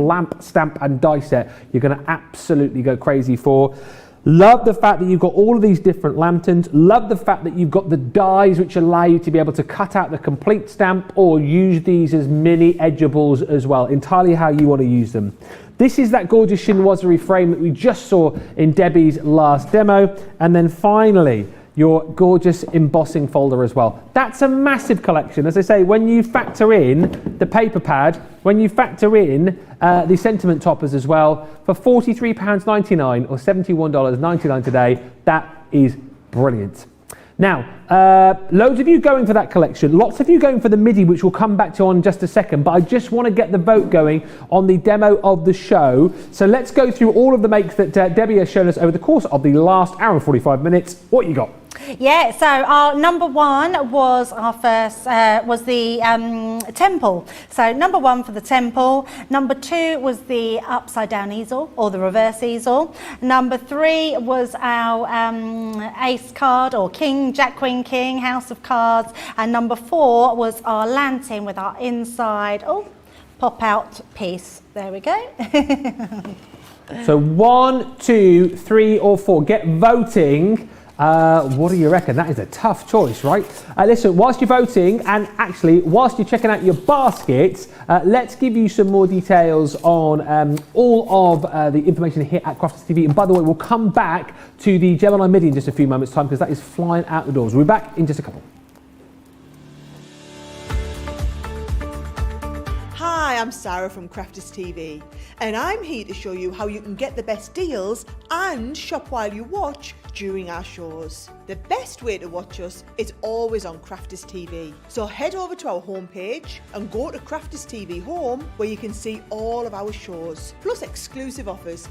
lamp stamp and die set, you're going to absolutely go crazy for. Love the fact that you've got all of these different lanterns. Love the fact that you've got the dies which allow you to be able to cut out the complete stamp or use these as mini edgeables as well. Entirely how you want to use them. This is that gorgeous Chinoiserie frame that we just saw in Debbie's last demo. And then finally, your gorgeous embossing folder as well. That's a massive collection. As I say, when you factor in the paper pad, when you factor in the sentiment toppers as well, for £43.99 or $71.99 today, that is brilliant. Now, loads of you going for that collection, lots of you going for the Midi, which we'll come back to on just a second, but I just want to get the vote going on the demo of the show. So let's go through all of the makes that Debbie has shown us over the course of the last hour and 45 minutes. What you got? Yeah, so our number one was the temple. So number one for the temple. Number two was the upside down easel or the reverse easel. Number three was our ace card or king, jack, queen, king, house of cards. And number four was our lantern with our inside, pop out piece. There we go. So 1, 2, 3 or 4. Get voting. What do you reckon? That is a tough choice, right? Listen, whilst you're voting and actually whilst you're checking out your baskets, let's give you some more details on all of the information here at Crafty TV. And by the way, we'll come back to the Gemini Midi in just a few moments' time because that is flying out the doors. We'll be back in just a couple. Hi, I'm Sarah from Crafters TV, and I'm here to show you how you can get the best deals and shop while you watch during our shows. The best way to watch us is always on Crafters TV. So head over to our homepage and go to Crafters TV Home, where you can see all of our shows, plus exclusive offers,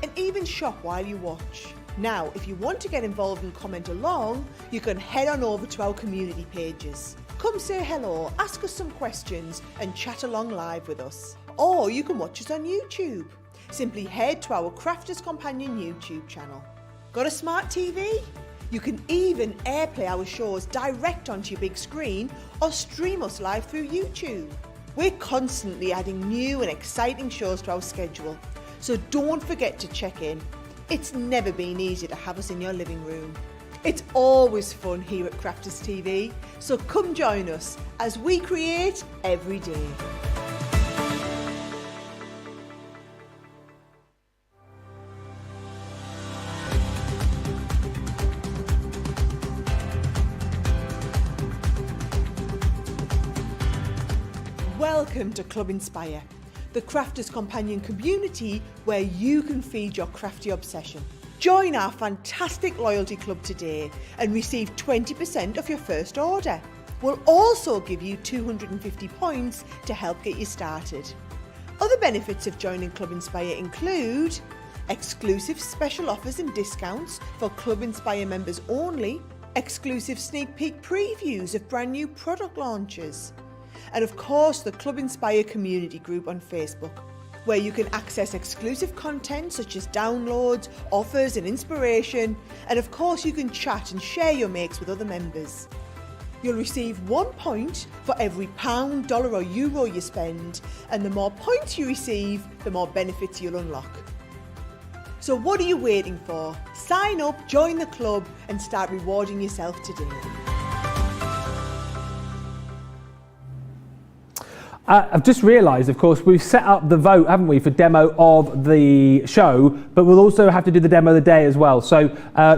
and even shop while you watch. Now, if you want to get involved and comment along, you can head on over to our community pages. Come say hello, ask us some questions and chat along live with us. Or you can watch us on YouTube. Simply head to our Crafters Companion YouTube channel. Got a smart TV? You can even airplay our shows direct onto your big screen or stream us live through YouTube. We're constantly adding new and exciting shows to our schedule, so don't forget to check in. It's never been easier to have us in your living room. It's always fun here at Crafters TV, so come join us as we create every day. Welcome to Club Inspire, the Crafters Companion community where you can feed your crafty obsession. Join our fantastic loyalty club today and receive 20% off your first order. We'll also give you 250 points to help get you started. Other benefits of joining Club Inspire include exclusive special offers and discounts for Club Inspire members only, exclusive sneak peek previews of brand new product launches, and of course the Club Inspire community group on Facebook, where you can access exclusive content such as downloads, offers and inspiration, and of course you can chat and share your makes with other members. You'll receive 1 point for every pound, dollar or euro you spend, and the more points you receive, the more benefits you'll unlock. So what are you waiting for? Sign up, join the club and start rewarding yourself today. I've just realised, of course, we've set up the vote, haven't we, for demo of the show, but we'll also have to do the demo of the day as well. So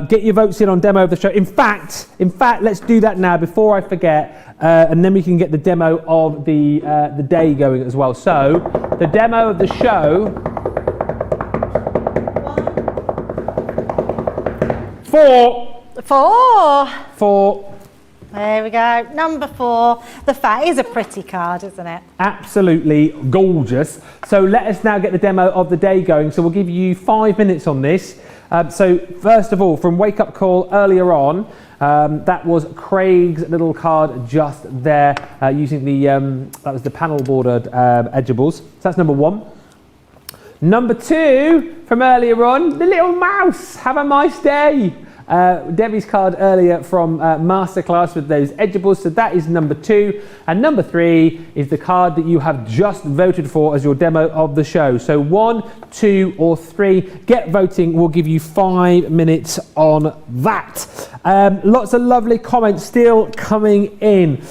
get your votes in on demo of the show. In fact, let's do that now before I forget, and then we can get the demo of the day going as well. So the demo of the show. 4. There we go. Number 4. That is a pretty card, isn't it? Absolutely gorgeous. So let us now get the demo of the day going. So we'll give you 5 minutes on this. So first of all, from Wake Up Call earlier on, that was Craig's little card just there, using the that was the panel bordered edgeables. So that's number 1. Number 2 from earlier on, the little mouse. Have a nice day. Debbie's card earlier from Masterclass with those edgeables, so that is number 2. And number 3 is the card that you have just voted for as your demo of the show. So 1, 2 or 3, get voting. We'll give you 5 minutes on that. Lots of lovely comments still coming in.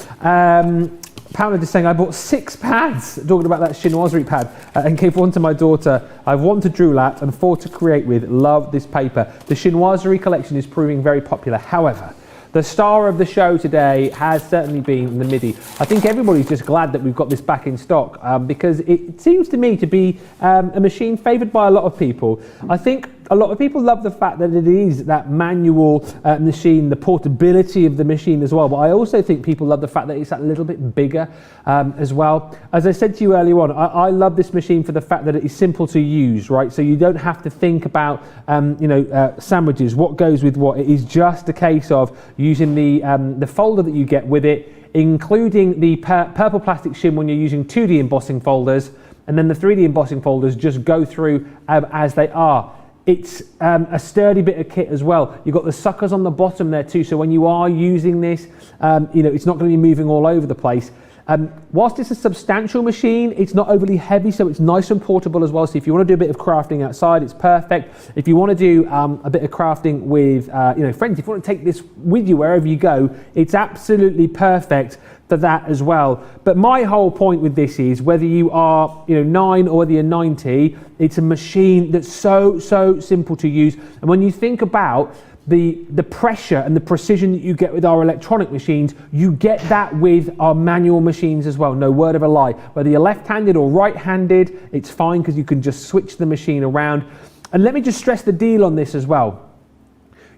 Pamela just saying, I bought 6 pads, talking about that Chinoiserie pad, and gave 1 to my daughter. I've 1 to Droulat and 4 to create with. Love this paper. The Chinoiserie collection is proving very popular. However, the star of the show today has certainly been the Midi. I think everybody's just glad that we've got this back in stock, because it seems to me to be a machine favoured by a lot of people. I think a lot of people love the fact that it is that manual machine, the portability of the machine as well. But I also think people love the fact that it's that little bit bigger as well. As I said to you earlier on, I love this machine for the fact that it is simple to use, right? So you don't have to think about, sandwiches, what goes with what. It is just a case of using the folder that you get with it, including the purple plastic shim when you're using 2D embossing folders, and then the 3D embossing folders just go through as they are. It's a sturdy bit of kit as well. You've got the suckers on the bottom there too, so when you are using this, it's not going to be moving all over the place. Whilst it's a substantial machine, it's not overly heavy, so it's nice and portable as well. So if you want to do a bit of crafting outside, it's perfect. If you want to do a bit of crafting with friends, if you want to take this with you wherever you go, it's absolutely perfect for that as well. But my whole point with this is, whether you are 9 or whether you're 90, it's a machine that's so simple to use. And when you think about the pressure and the precision that you get with our electronic machines, you get that with our manual machines as well. No word of a lie. Whether you're left-handed or right-handed, it's fine because you can just switch the machine around. And let me just stress the deal on this as well.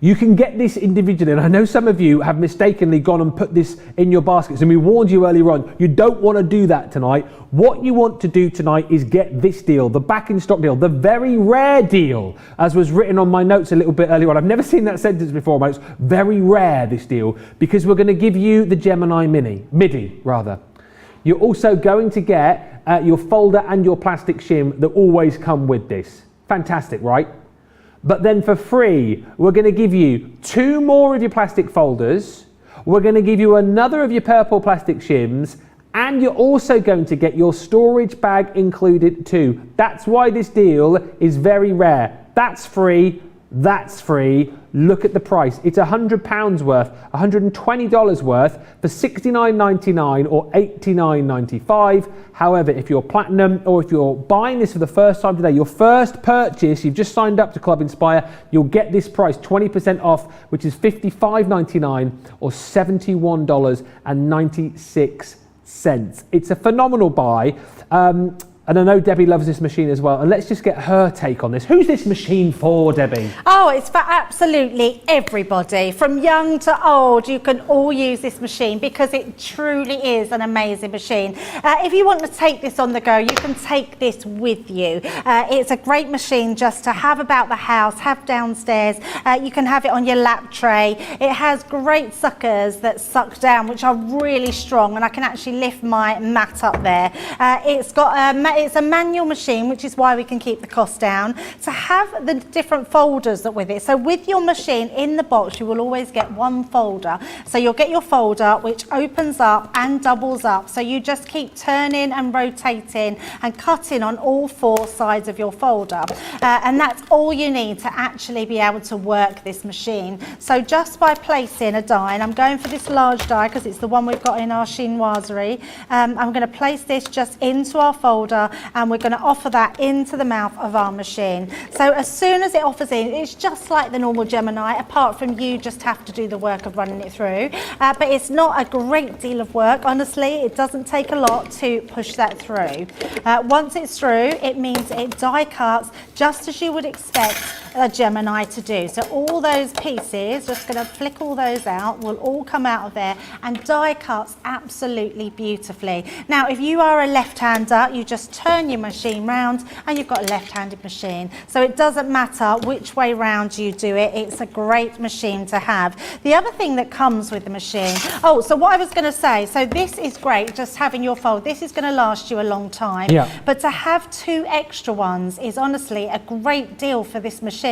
You can get this individually, and I know some of you have mistakenly gone and put this in your baskets, and we warned you earlier on, you don't want to do that tonight. What you want to do tonight is get this deal, the back in stock deal, the very rare deal, as was written on my notes a little bit earlier on. I've never seen that sentence before, but it's very rare, this deal, because we're going to give you the Gemini Midi. You're also going to get your folder and your plastic shim that always come with this. Fantastic, right? But then for free, we're going to give you 2 more of your plastic folders. We're going to give you another of your purple plastic shims, and you're also going to get your storage bag included too. That's why this deal is very rare. That's free. That's free. Look at the price. It's £100 worth, $120 worth for $69.99 or $89.95. However, if you're platinum or if you're buying this for the first time today, your first purchase, you've just signed up to Club Inspire, you'll get this price 20% off, which is $55.99 or $71.96. It's a phenomenal buy. And I know Debbie loves this machine as well. And let's just get her take on this. Who's this machine for, Debbie? Oh, it's for absolutely everybody. From young to old, you can all use this machine because it truly is an amazing machine. If you want to take this on the go, you can take this with you. It's a great machine just to have about the house, have downstairs. You can have it on your lap tray. It has great suckers that suck down, which are really strong, and I can actually lift my mat up there. It's a manual machine, which is why we can keep the cost down. To have the different folders that with it. So with your machine in the box, you will always get one folder. So you'll get your folder, which opens up and doubles up. So you just keep turning and rotating and cutting on all 4 sides of your folder. And that's all you need to actually be able to work this machine. So just by placing a die, and I'm going for this large die because it's the one we've got in our Chinoiserie. I'm going to place this just into our folder, and we're going to offer that into the mouth of our machine. So as soon as it offers in, it's just like the normal Gemini, apart from you just have to do the work of running it through. But it's not a great deal of work, honestly. It doesn't take a lot to push that through. Once it's through, it means it die cuts just as you would expect a Gemini to do. So all those pieces, just going to flick all those out, will all come out of there and die cuts absolutely beautifully. Now, if you are a left-hander, you just turn your machine round and you've got a left-handed machine. So it doesn't matter which way round you do it. It's a great machine to have. The other thing that comes with the machine, so what I was going to say, so this is great, just having your fold. This is going to last you a long time. Yeah. But to have 2 extra ones is honestly a great deal for this machine.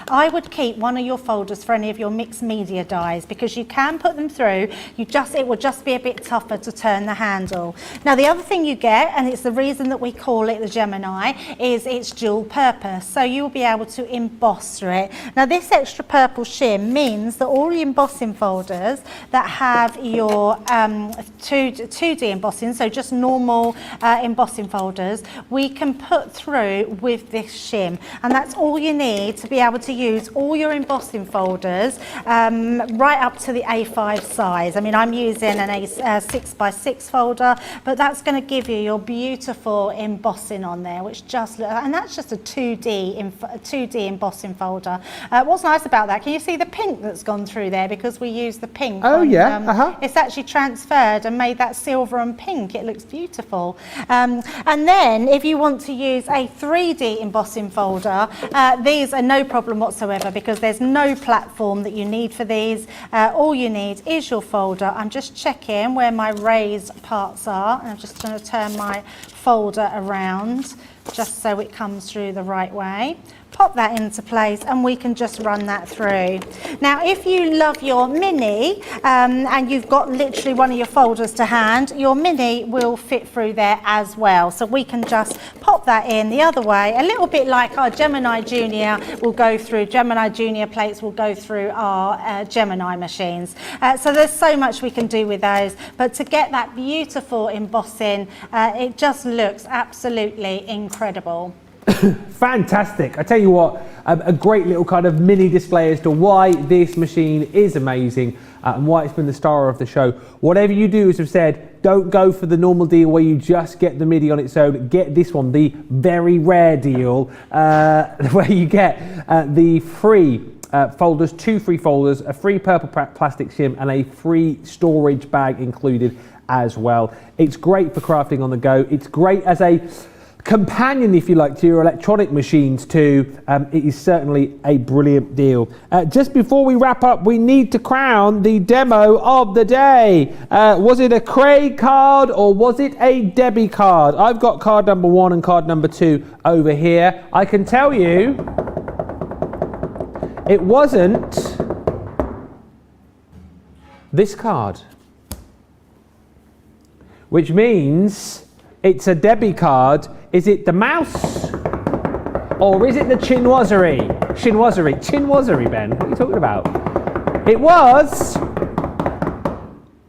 I would keep one of your folders for any of your mixed media dies because you can put them through. It will just be a bit tougher to turn the handle. Now, the other thing you get, and it's the reason that we call it the Gemini, is it's dual purpose. So you'll be able to emboss through it. Now, this extra purple shim means that all the embossing folders that have your 2D embossing, so just normal embossing folders, we can put through with this shim. And that's all you need to be able to use all your embossing folders right up to the A5 size. I mean, I'm using an A6x6 folder, but that's going to give you your beautiful embossing on there, which and that's just a 2D embossing folder. What's nice about that, can you see the pink that's gone through there because we use the pink? It's actually transferred and made that silver and pink. It looks beautiful. And then if you want to use a 3D embossing folder, these are no problem whatsoever because there's no platform that you need for these. All you need is your folder. I'm just checking where my raised parts are, and I'm just going to turn my folder around just so it comes through the right way. Pop that into place and we can just run that through. Now, if you love your Mini and you've got literally one of your folders to hand, your Mini will fit through there as well. So we can just pop that in the other way, a little bit like our Gemini Junior will go through, Gemini Junior plates will go through our Gemini machines. So there's so much we can do with those, but to get that beautiful embossing, it just looks absolutely incredible. Fantastic. I tell you what, a great little kind of mini display as to why this machine is amazing and why it's been the star of the show. Whatever you do, as I've said, don't go for the normal deal where you just get the Midi on its own. Get this one, the very rare deal, where you get the free folders, 2 free folders, a free purple plastic shim and a free storage bag included as well. It's great for crafting on the go. It's great as a companion, if you like, to your electronic machines too. It is certainly a brilliant deal. Just before we wrap up, we need to crown the demo of the day. Was it a Craig card or was it a Debbie card? I've got card number 1 and card number 2 over here. I can tell you it wasn't this card, which means it's a Debbie card. Is it the mouse or is it the Chinoiserie? Chinoiserie, Ben. What are you talking about? It was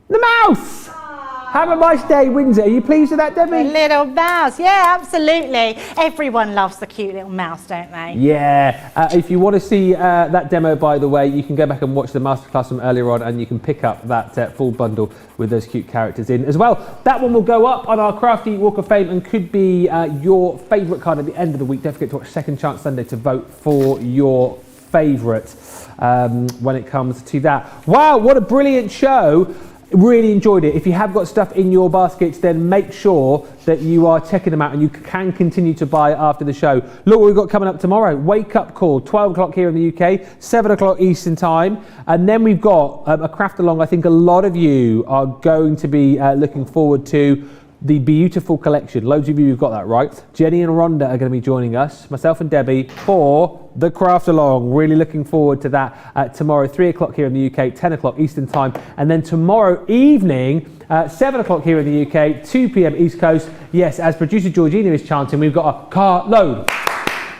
the mouse. Have a nice day, Windsor. Are you pleased with that, A Debbie? little mouse, yeah, absolutely. Everyone loves the cute little mouse, don't they? Yeah. If you want to see that demo, by the way, you can go back and watch the masterclass from earlier on, and you can pick up that full bundle with those cute characters in as well. That one will go up on our Crafty Walk of Fame and could be your favourite card at the end of the week. Don't forget to watch Second Chance Sunday to vote for your favourite when it comes to that. Wow, what a brilliant show. Really enjoyed it. If you have got stuff in your baskets, then make sure that you are checking them out, and you can continue to buy after the show. Look what we've got coming up tomorrow. Wake Up Call, 12 o'clock here in the UK, 7 o'clock Eastern Time. And then we've got a craft along I think a lot of you are going to be looking forward to. The beautiful collection. Loads of you have got that right. Jenny and Rhonda are going to be joining us, myself and Debbie, for the craft along. Really looking forward to that tomorrow, 3 o'clock here in the UK, 10 o'clock Eastern Time. And then tomorrow evening, 7 o'clock here in the UK, 2 p.m. East Coast. Yes, as producer Georgina is chanting, we've got a cart load,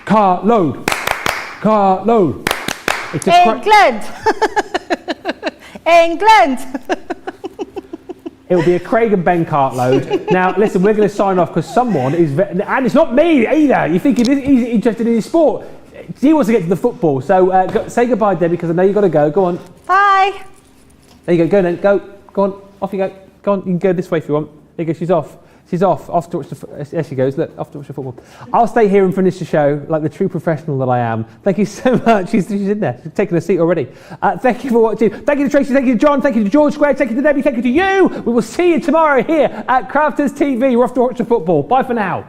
cart load, cart load. It's England! It'll be a Craig and Ben cartload. Now, listen, we're going to sign off because someone is, and it's not me either. You think he's interested in his sport? He wants to get to the football. So say goodbye, Debbie, because I know you've got to go. Go on. Bye. There you go. Go then. Go on. Off you go. Go on. You can go this way if you want. There you go. She's off. She's off. Off to watch there she goes. Look, off to watch the football. I'll stay here and finish the show like the true professional that I am. Thank you so much. She's in there. She's taking a seat already. Thank you for watching. Thank you to Tracy. Thank you to John. Thank you to George Square. Thank you to Debbie. Thank you to you. We will see you tomorrow here at Crafters TV. We're off to watch the football. Bye for now.